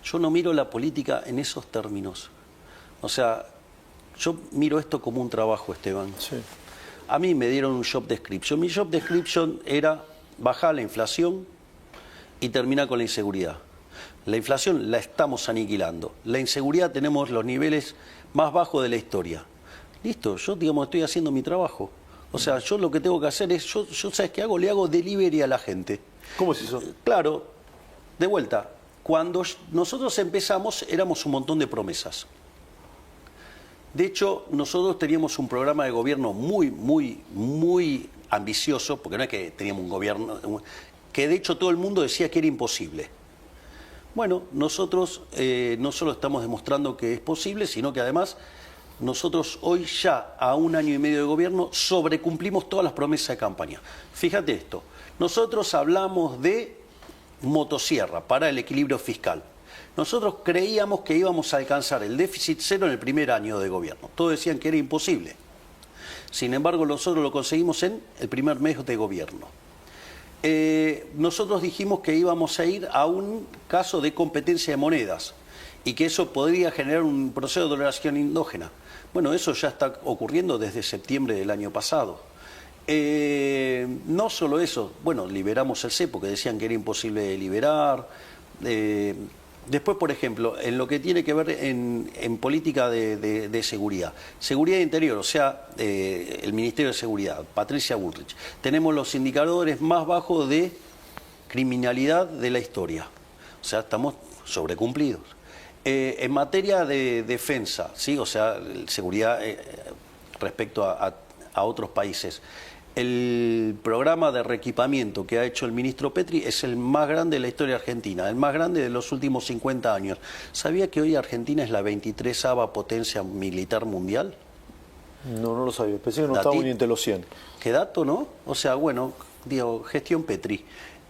Yo no miro la política en esos términos. O sea, yo miro esto como un trabajo, Esteban. Sí. A mí me dieron un job description. Mi job description era bajar la inflación y terminar con la inseguridad. La inflación la estamos aniquilando. La inseguridad tenemos los niveles más bajos de la historia. Listo, yo, digamos, estoy haciendo mi trabajo. O sea, yo lo que tengo que hacer es, yo ¿sabes qué hago? Le hago delivery a la gente. ¿Cómo es eso? Claro, de vuelta, cuando nosotros empezamos éramos un montón de promesas. De hecho, nosotros teníamos un programa de gobierno muy ambicioso, porque no es que teníamos un gobierno, que de hecho todo el mundo decía que era imposible. Bueno, nosotros no solo estamos demostrando que es posible, sino que además nosotros hoy ya, a 1 año y medio de gobierno, sobrecumplimos todas las promesas de campaña. Fíjate esto, nosotros hablamos de motosierra para el equilibrio fiscal. Nosotros creíamos que íbamos a alcanzar el déficit cero en el primer año de gobierno. Todos decían que era imposible. Sin embargo, nosotros lo conseguimos en el primer mes de gobierno. Nosotros dijimos que íbamos a ir a un caso de competencia de monedas y que eso podría generar un proceso de dolarización endógena. Bueno, eso ya está ocurriendo desde septiembre del año pasado. No solo eso, bueno, liberamos el cepo, que decían que era imposible de liberar. Después, por ejemplo, en lo que tiene que ver en política de seguridad, seguridad interior, o sea, el Ministerio de Seguridad, Patricia Bullrich, tenemos los indicadores más bajos de criminalidad de la historia, o sea, estamos sobrecumplidos. En materia de defensa, ¿sí? O sea, seguridad respecto a otros países. El programa de reequipamiento que ha hecho el ministro Petri es el más grande de la historia argentina, el más grande de los últimos 50 años. ¿Sabía que hoy Argentina es la 23ª potencia militar mundial? No lo sabía. Pensé que no estaba ni entre los 100. ¿Qué dato, no? O sea, bueno, digo, gestión Petri.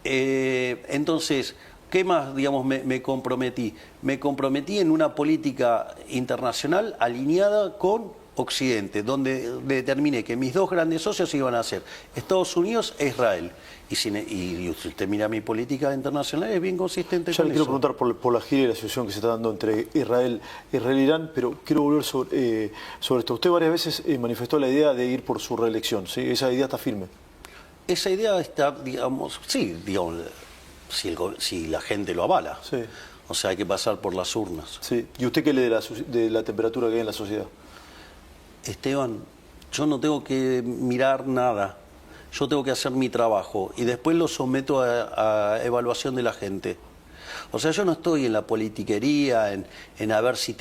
Entonces, ¿qué más, digamos, me comprometí? Me comprometí en una política internacional alineada con Occidente, donde determiné que mis dos grandes socios iban a ser Estados Unidos e Israel. Y usted mira mi política internacional, es bien consistente ya con le quiero eso. preguntar por la gira y la situación que se está dando entre Israel e Irán, pero quiero volver sobre esto. Usted varias veces manifestó la idea de ir por su reelección, ¿sí? ¿Esa idea está firme? Esa idea está, digamos, sí, digamos, si la gente lo avala. Sí. O sea, hay que pasar por las urnas. Sí. ¿Y usted qué lee de la temperatura que hay en la sociedad? Esteban, yo no tengo que mirar nada, yo tengo que hacer mi trabajo y después lo someto a evaluación de la gente. O sea, yo no estoy en la politiquería, en a ver si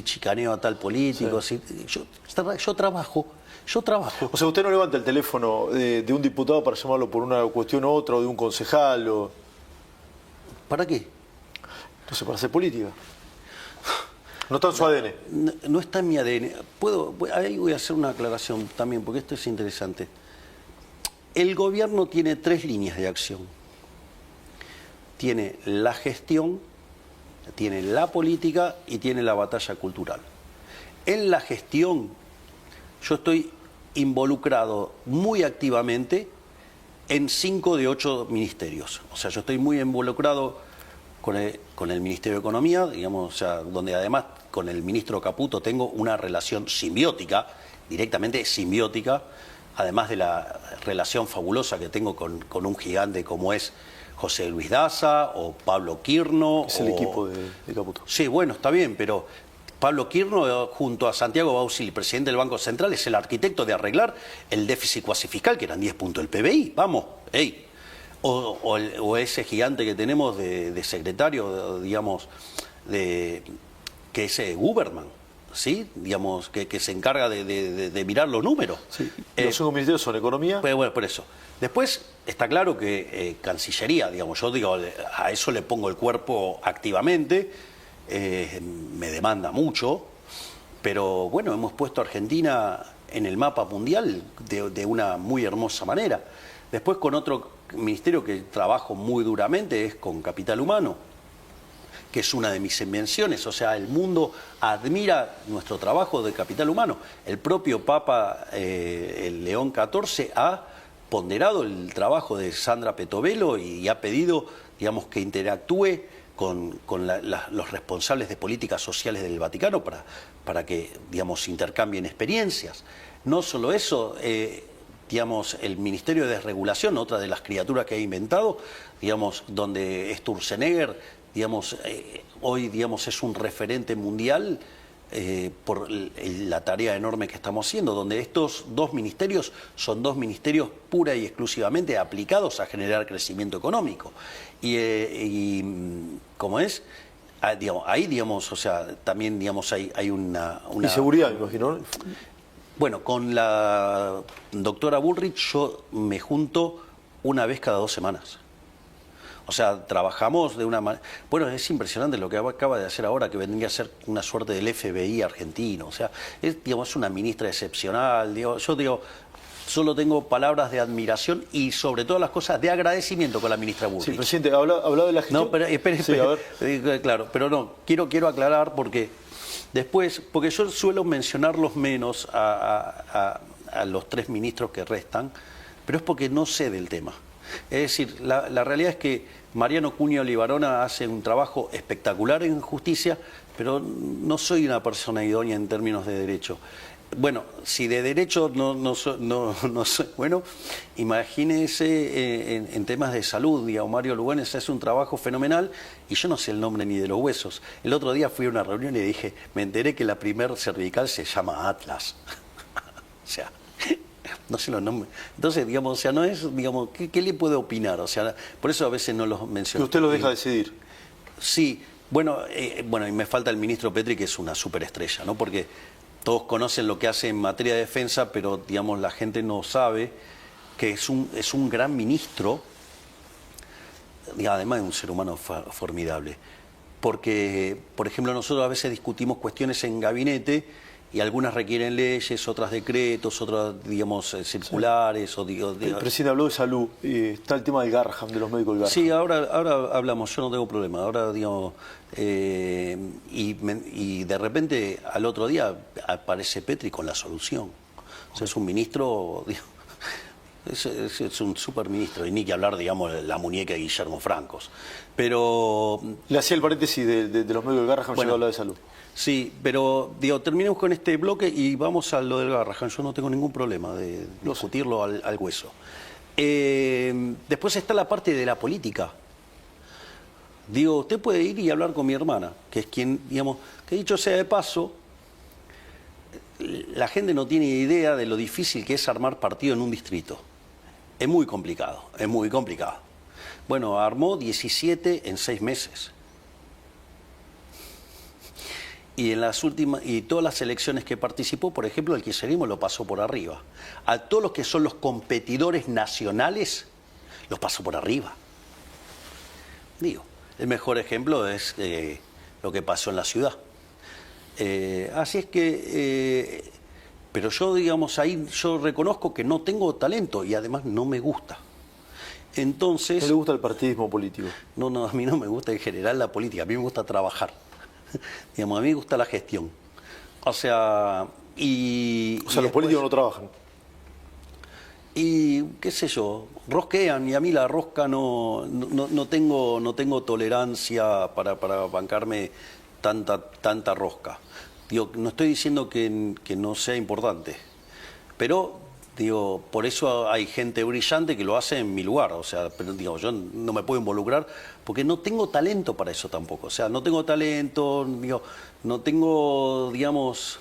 chicaneo a tal político, Sí. yo trabajo. O sea, usted no levanta el teléfono de un diputado para llamarlo por una cuestión u otra, o de un concejal, o... ¿Para qué? No sé, para hacer política. No está en su ADN. No está en mi ADN. Ahí voy a hacer una aclaración también, porque esto es interesante. El gobierno tiene 3 líneas de acción. tiene la gestión, tiene la política y tiene la batalla cultural. En la gestión yo estoy involucrado muy activamente en 5 de 8 ministerios. O sea, yo estoy muy involucrado con el Ministerio de Economía, digamos, o sea, donde además con el ministro Caputo tengo una relación simbiótica, directamente simbiótica, además de la relación fabulosa que tengo con un gigante como es José Luis Daza o Pablo Quirno. Es el equipo de Caputo. Sí, bueno, está bien, pero Pablo Quirno, junto a Santiago Bausili, presidente del Banco Central, es el arquitecto de arreglar el déficit cuasi fiscal, que eran 10 puntos del PBI. Vamos, ey. O ese gigante que tenemos de secretario, digamos, que es Guberman, ¿sí? Digamos, que se encarga de mirar los números. Sí. Los 5 ministerios son economía. Pues bueno, por eso. Después está claro que Cancillería, digamos, yo digo, a eso le pongo el cuerpo activamente, me demanda mucho, pero bueno, hemos puesto a Argentina en el mapa mundial de una muy hermosa manera. Después con otro ministerio que trabajo muy duramente es con Capital Humano, que es una de mis invenciones. O sea, el mundo admira nuestro trabajo de capital humano. El propio Papa el León XIV ha ponderado el trabajo de Sandra Petovelo y ha pedido, digamos, que interactúe con los responsables de políticas sociales del Vaticano para que, digamos, intercambien experiencias. No solo eso, digamos, el Ministerio de Desregulación, otra de las criaturas que he inventado, digamos, donde Sturzenegger, digamos, hoy, digamos, es un referente mundial por la tarea enorme que estamos haciendo, donde estos 2 ministerios son 2 ministerios pura y exclusivamente aplicados a generar crecimiento económico. Y ¿cómo es? Digamos, ahí, digamos, o sea, también, digamos, hay una... Y seguridad, me imagino. Bueno, con la doctora Bullrich yo me junto una vez cada 2 semanas. O sea, trabajamos de una manera... Bueno, es impresionante lo que acaba de hacer ahora, que vendría a ser una suerte del FBI argentino. O sea, digamos, es una ministra excepcional. Digo, yo digo, solo tengo palabras de admiración y sobre todas las cosas de agradecimiento con la ministra Bullrich. Sí, presidente, hablaba de la gestión... No, pero espere, sí, a ver. Claro, pero no, quiero aclarar porque después, porque yo suelo mencionarlos menos a los 3 ministros que restan, pero es porque no sé del tema. Es decir, la realidad es que Mariano Cunha Olivarona hace un trabajo espectacular en justicia, pero no soy una persona idónea en términos de derecho. Bueno, si de derecho no soy, bueno, imagínese en temas de salud, digamos, Mario Lugones hace un trabajo fenomenal y yo no sé el nombre ni de los huesos. El otro día fui a una reunión y dije, me enteré que la primer cervical se llama Atlas. O sea... No sé los nombres. Entonces, digamos, o sea, no es, digamos, ¿qué le puede opinar? O sea, por eso a veces no los menciono. Que usted lo deja decidir. Sí, bueno, y me falta el ministro Petri, que es una superestrella, ¿no? Porque todos conocen lo que hace en materia de defensa, pero, digamos, la gente no sabe que es un gran ministro, y además de un ser humano formidable. Porque, por ejemplo, nosotros a veces discutimos cuestiones en gabinete y algunas requieren leyes, otras decretos, otras, digamos, circulares. Sí. El presidente habló de salud, está el tema del Garrahan, de los médicos del Garrahan. Sí, ahora hablamos, yo no tengo problema. Ahora, digamos, y de repente al otro día aparece Petri con la solución. O sea, es un ministro, digamos, es un superministro, y ni que hablar, digamos, de la muñeca de Guillermo Francos. Pero... Le hacía el paréntesis de los médicos del Garrahan, bueno, hablar de salud. Sí, pero digo, terminemos con este bloque y vamos a lo del Garrahan. Yo no tengo ningún problema de discutirlo al hueso. Después está la parte de la política. Digo, usted puede ir y hablar con mi hermana, que es quien, digamos, que dicho sea de paso, la gente no tiene idea de lo difícil que es armar partido en un distrito. Es muy complicado, es muy complicado. Bueno, armó 17 en 6 meses. Y en las últimas, y todas las elecciones que participó, por ejemplo, el kirchnerismo lo pasó por arriba. A todos los que son los competidores nacionales, los pasó por arriba. Digo, el mejor ejemplo es lo que pasó en la ciudad. Así es que, pero yo, digamos, ahí yo reconozco que no tengo talento y además no me gusta. Entonces... ¿No le gusta el partidismo político? No, a mí no me gusta en general la política, a mí me gusta trabajar. Digamos, a mí me gusta la gestión. O sea, los políticos no trabajan. Y qué sé yo, rosquean y a mí la rosca no tengo tolerancia para bancarme tanta rosca. Digo, no estoy diciendo que no sea importante, pero digo, por eso hay gente brillante que lo hace en mi lugar. O sea, pero digo, yo no me puedo involucrar porque no tengo talento para eso tampoco. O sea, no tengo talento, digo, no tengo, digamos,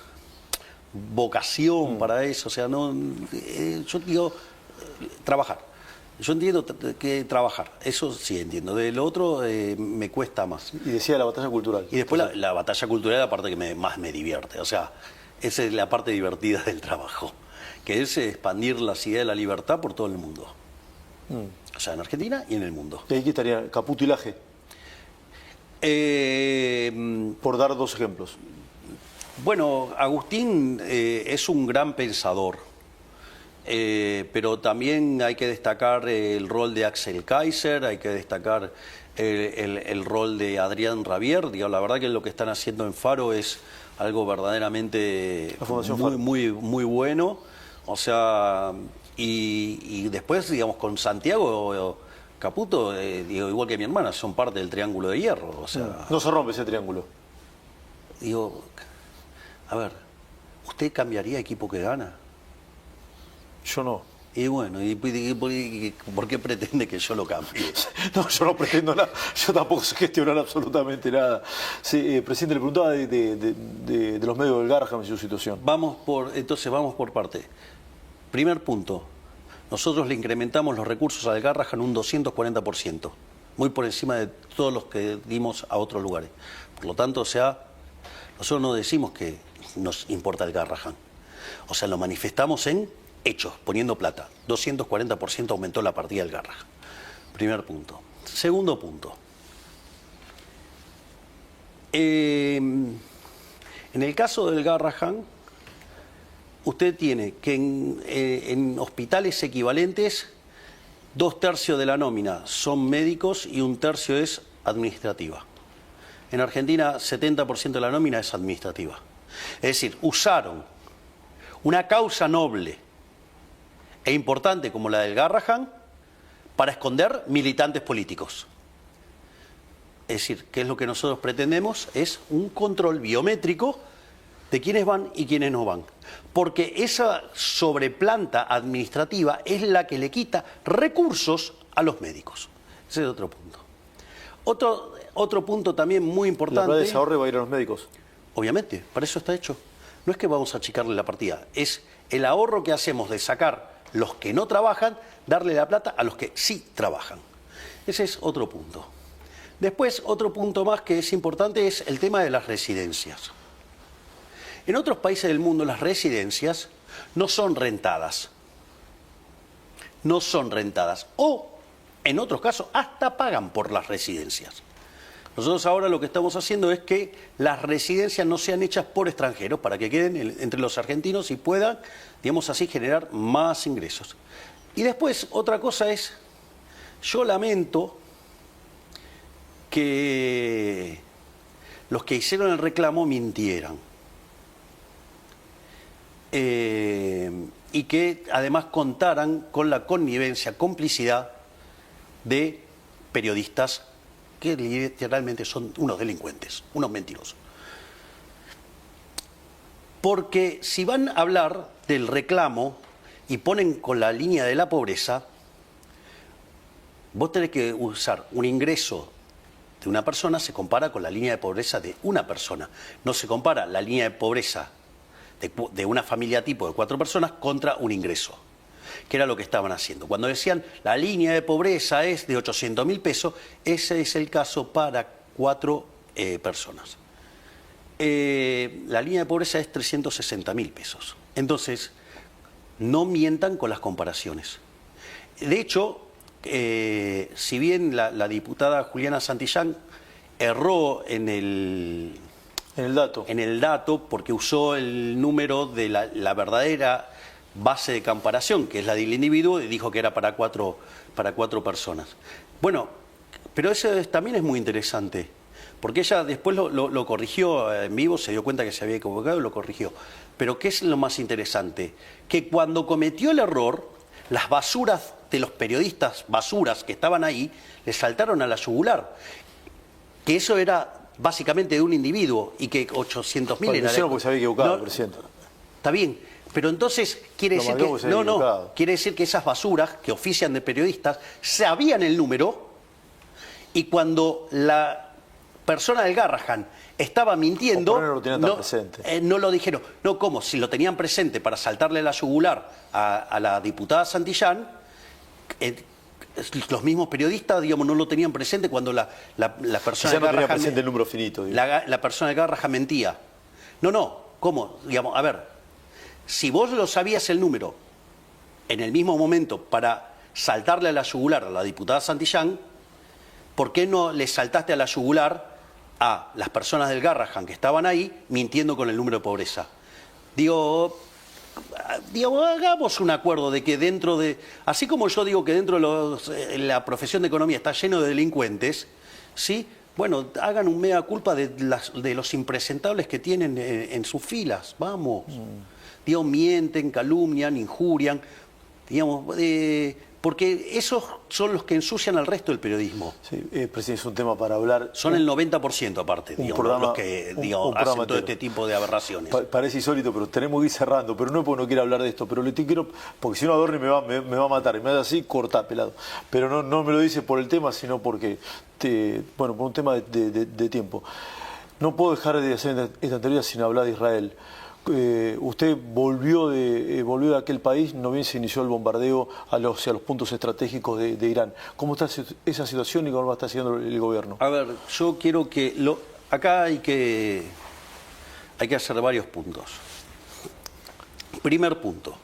vocación para eso. O sea, yo digo, trabajar. Yo entiendo que trabajar, eso sí entiendo. De lo otro me cuesta más. Y decía la batalla cultural. Y después la batalla cultural es la parte que más me divierte. O sea, esa es la parte divertida del trabajo, que es expandir las ideas de la libertad por todo el mundo. O sea, en Argentina y en el mundo. ¿Y aquí estaría Caputo y Laje? Por dar dos ejemplos. Bueno, Agustín es un gran pensador. Pero también hay que destacar el rol de Axel Kaiser, hay que destacar el rol de Adrián Rabier. Digo, la verdad que lo que están haciendo en Faro es algo verdaderamente muy bueno. O sea, y después, digamos, con Santiago Caputo, digo, igual que mi hermana, son parte del Triángulo de Hierro. O sea, no se rompe ese triángulo. Digo, a ver, ¿usted cambiaría equipo que gana? Yo no. Y bueno, ¿por qué pretende que yo lo cambie? No, yo no pretendo nada. Yo tampoco sé gestionar absolutamente nada. Sí, presidente, le preguntaba de los medios del Garrahan y su situación. Entonces vamos por parte. Primer punto. Nosotros le incrementamos los recursos al Garrahan un 240%. Muy por encima de todos los que dimos a otros lugares. Por lo tanto, o sea, nosotros no decimos que nos importa el Garrahan. O sea, lo manifestamos en hechos, poniendo plata. 240% aumentó la partida del Garrahan. Primer punto. Segundo punto. En el caso del Garrahan, usted tiene que en hospitales equivalentes, 2/3 de la nómina son médicos y 1/3 es administrativa. En Argentina, 70% de la nómina es administrativa. Es decir, usaron una causa noble e importante como la del Garrahan para esconder militantes políticos. Es decir, ¿qué es lo que nosotros pretendemos? Es un control biométrico de quiénes van y quiénes no van. Porque esa sobreplanta administrativa es la que le quita recursos a los médicos. Ese es otro punto. Otro punto también muy importante. ¿La plata de ese ahorro va a ir a los médicos? Obviamente, para eso está hecho. No es que vamos a achicarle la partida, es el ahorro que hacemos de sacar los que no trabajan, darle la plata a los que sí trabajan. Ese es otro punto. Después, otro punto más que es importante es el tema de las residencias. En otros países del mundo las residencias no son rentadas. No son rentadas. O, en otros casos, hasta pagan por las residencias. Nosotros ahora lo que estamos haciendo es que las residencias no sean hechas por extranjeros para que queden entre los argentinos y puedan, digamos así, generar más ingresos. Y después, otra cosa es, yo lamento que los que hicieron el reclamo mintieran. Y que además contaran con la connivencia, complicidad de periodistas que literalmente son unos delincuentes, unos mentirosos. Porque si van a hablar del reclamo y ponen con la línea de la pobreza, vos tenés que usar un ingreso de una persona, se compara con la línea de pobreza de una persona. No se compara la línea de pobreza de una familia tipo de 4 personas contra un ingreso, que era lo que estaban haciendo. Cuando decían la línea de pobreza es de 800.000 pesos, ese es el caso para 4 personas. La línea de pobreza es 360.000 pesos. Entonces, no mientan con las comparaciones. De hecho, si bien la diputada Juliana Santillán erró en el dato porque usó el número de la verdadera base de comparación, que es la del individuo, y dijo que era para cuatro personas. Bueno, pero eso también es muy interesante, porque ella después lo corrigió en vivo, se dio cuenta que se había equivocado y lo corrigió. Pero ¿qué es lo más interesante? Que cuando cometió el error, las basuras de los periodistas, basuras que estaban ahí, le saltaron a la yugular. Que eso era básicamente de un individuo y que 800.000 era... Bueno, porque se había equivocado, presidente. Está bien, pero entonces quiere decir que... quiere decir que esas basuras que ofician de periodistas sabían el número y cuando la persona del Garrahan estaba mintiendo, no lo tenían tan presente. No lo dijeron. No, ¿cómo? Si lo tenían presente para saltarle la yugular a la diputada Santillán, los mismos periodistas, digamos, no lo tenían presente cuando la persona del Garrahan... no tenía Garrahan, presente el número finito. la persona del Garrahan mentía. No, ¿cómo? Digamos, a ver, si vos lo sabías el número en el mismo momento para saltarle a la yugular a la diputada Santillán, ¿por qué no le saltaste a la yugular a las personas del Garrahan que estaban ahí mintiendo con el número de pobreza? Digo, hagamos un acuerdo de que dentro de... Así como yo digo que dentro de la profesión de economía está lleno de delincuentes, ¿sí? Bueno, hagan un mea culpa de los impresentables que tienen en sus filas, vamos. Digo, mienten, calumnian, injurian, digamos... porque esos son los que ensucian al resto del periodismo. Sí, presidente, es un tema para hablar. Son el 90% aparte, digamos, los que hacen todo este tipo de aberraciones. Parece insólito, pero tenemos que ir cerrando. Pero no es porque no quiera hablar de esto, pero le quiero, porque si no Adorni me va a matar. Y me hace así, corta, pelado. Pero no me lo dice por el tema, sino porque, por un tema de tiempo. No puedo dejar de hacer esta entrevista sin hablar de Israel. Usted volvió de aquel país, no bien se inició el bombardeo hacia los puntos estratégicos de Irán. ¿Cómo está esa situación y cómo lo está haciendo el gobierno? A ver, yo quiero que... acá hay que hacer varios puntos. Primer punto.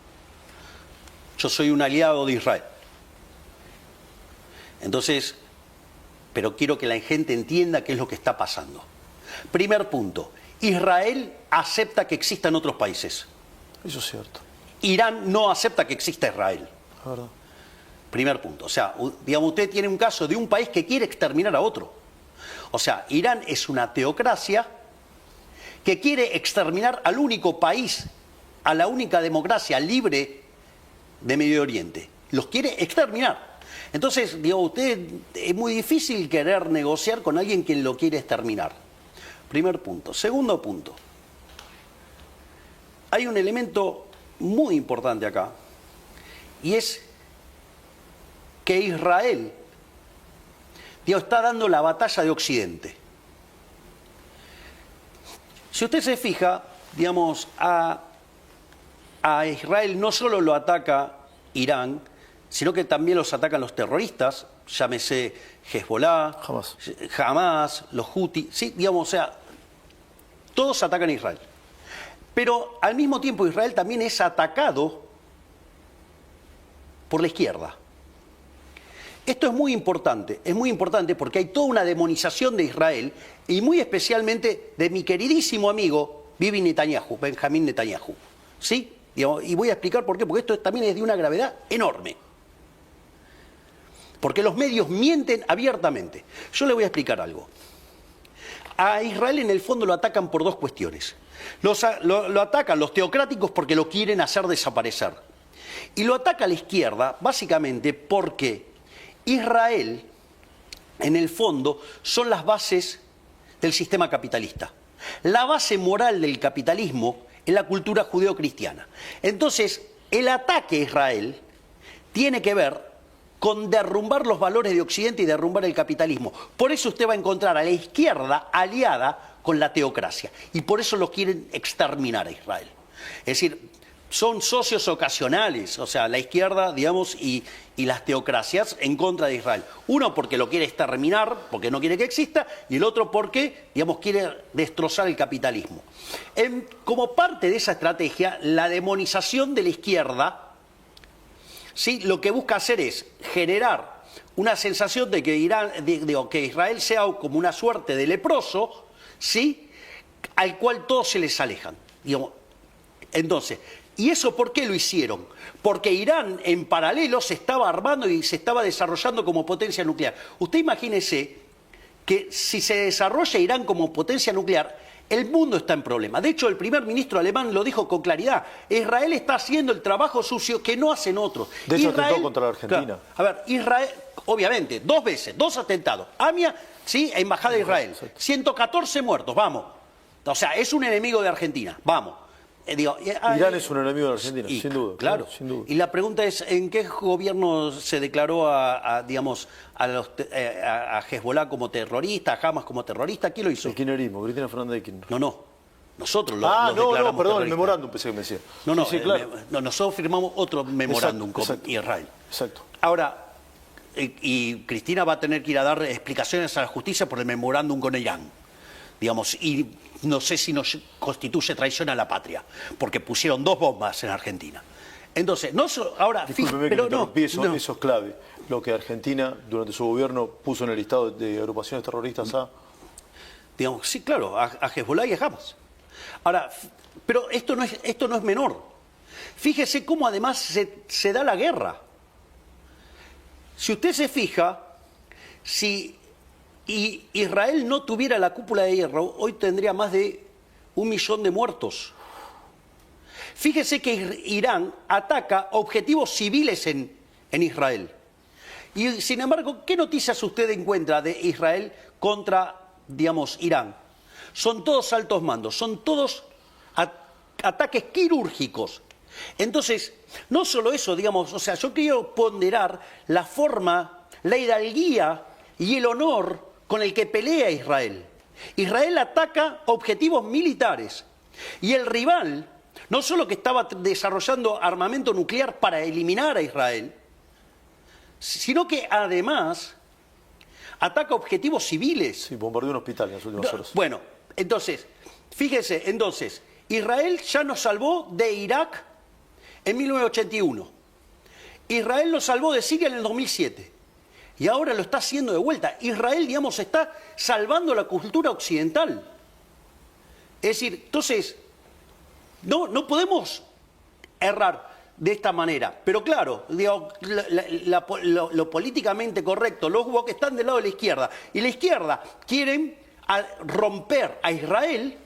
Yo soy un aliado de Israel. Entonces, pero quiero que la gente entienda qué es lo que está pasando. Primer punto. Israel acepta que existan otros países. Eso es cierto. Irán no acepta que exista Israel. La verdad. Primer punto. O sea, digamos, usted tiene un caso de un país que quiere exterminar a otro. O sea, Irán es una teocracia que quiere exterminar al único país, a la única democracia libre de Medio Oriente. Los quiere exterminar. Entonces, digo, usted es muy difícil querer negociar con alguien que lo quiere exterminar. Primer punto. Segundo punto. Hay un elemento muy importante acá, y es que Israel, está dando la batalla de Occidente. Si usted se fija, digamos, a Israel no solo lo ataca Irán, sino que también los atacan los terroristas, llámese Hezbollah, Hamas, los Houthi, sí, digamos, o sea, todos atacan a Israel. Pero al mismo tiempo Israel también es atacado por la izquierda. Esto es muy importante porque hay toda una demonización de Israel y muy especialmente de mi queridísimo amigo Benjamín Netanyahu. ¿Sí? Y voy a explicar por qué, porque esto también es de una gravedad enorme. Porque los medios mienten abiertamente. Yo le voy a explicar algo. A Israel en el fondo lo atacan por dos cuestiones. Lo atacan los teocráticos porque lo quieren hacer desaparecer. Y lo ataca la izquierda básicamente porque Israel en el fondo son las bases del sistema capitalista. La base moral del capitalismo es la cultura judeocristiana. Entonces, el ataque a Israel tiene que ver con derrumbar los valores de Occidente y derrumbar el capitalismo. Por eso usted va a encontrar a la izquierda aliada con la teocracia. Y por eso lo quieren exterminar a Israel. Es decir, son socios ocasionales, o sea, la izquierda, digamos, y las teocracias en contra de Israel. Uno porque lo quiere exterminar, porque no quiere que exista, y el otro porque, digamos, quiere destrozar el capitalismo. Como parte de esa estrategia, la demonización de la izquierda, ¿sí?, lo que busca hacer es generar una sensación de que Israel sea como una suerte de leproso, ¿sí?, al cual todos se les alejan. Digamos. Entonces, ¿Y eso por qué lo hicieron? Porque Irán en paralelo se estaba armando y se estaba desarrollando como potencia nuclear. Usted imagínese que si se desarrolla Irán como potencia nuclear, el mundo está en problema. De hecho, el primer ministro alemán lo dijo con claridad. Israel está haciendo el trabajo sucio que no hacen otros. De hecho, atentó contra la Argentina. Claro, a ver, Israel, obviamente, 2 veces, 2 atentados. AMIA, sí, Embajada de Israel. 114 muertos, vamos. O sea, es un enemigo de Argentina, vamos. Irán es un enemigo de Argentina, sin duda. Claro. Sin duda. Y la pregunta es, ¿en qué gobierno se declaró digamos, a Hezbollah como terrorista, a Hamas como terrorista? ¿Quién lo hizo? El kirchnerismo, Cristina Fernández de Kirchner. No. Nosotros lo no, declaramos perdón, el terrorista. memorándum pensé que me decía. No, sí, claro. Nosotros firmamos otro memorándum con Israel. Exacto. Ahora, y Cristina va a tener que ir a dar explicaciones a la justicia por el memorándum con Irán. Digamos, y no sé si nos constituye traición a la patria, porque pusieron 2 bombas en Argentina. Entonces, ahora... Discúlpeme que me interrumpí, eso es clave. Lo que Argentina, durante su gobierno, puso en el listado de agrupaciones terroristas a... Digamos, sí, claro, a Hezbollah y a Hamas. Ahora, pero esto no es menor. Fíjese cómo además se da la guerra. Si usted se fija, si Israel no tuviera la cúpula de hierro, hoy tendría más de 1 millón de muertos. Fíjese que Irán ataca objetivos civiles en Israel. Y sin embargo, ¿qué noticias usted encuentra de Israel contra, digamos, Irán? Son todos altos mandos, son todos ataques quirúrgicos. Entonces, no solo eso, digamos, o sea, yo quiero ponderar la forma, la hidalguía y el honor con el que pelea Israel. Israel ataca objetivos militares y el rival, no solo que estaba desarrollando armamento nuclear para eliminar a Israel, sino que además ataca objetivos civiles. Sí, bombardeó un hospital en las últimas horas. Bueno, entonces, fíjese, Israel ya nos salvó de Irak en 1981. Israel nos salvó de Siria en el 2007. Y ahora lo está haciendo de vuelta. Israel, digamos, está salvando la cultura occidental. Es decir, entonces, no podemos errar de esta manera. Pero claro, digo, lo políticamente correcto, los woke están del lado de la izquierda. Y la izquierda quieren romper a Israel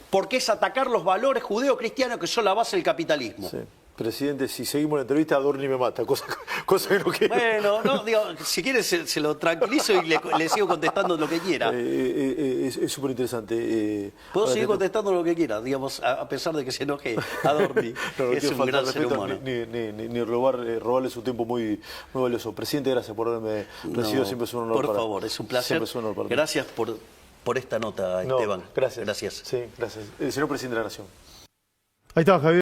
porque es atacar los valores judeo-cristianos que son la base del capitalismo. Sí. Presidente, si seguimos la entrevista, Adorni me mata, cosa que no quiero. Bueno, no, digo, si quiere se lo tranquilizo y le sigo contestando lo que quiera. Es súper interesante. Puedo seguir contestando lo que quiera, digamos, a pesar de que se enoje Adorni, no es un gran ser humano. Ni robarle su tiempo muy valioso. Presidente, gracias por haberme recibido, siempre es un honor. Por favor, es un placer. Gracias por esta nota, Esteban. Gracias. Gracias. Sí, gracias. Señor Presidente de la Nación. Ahí está, Javier.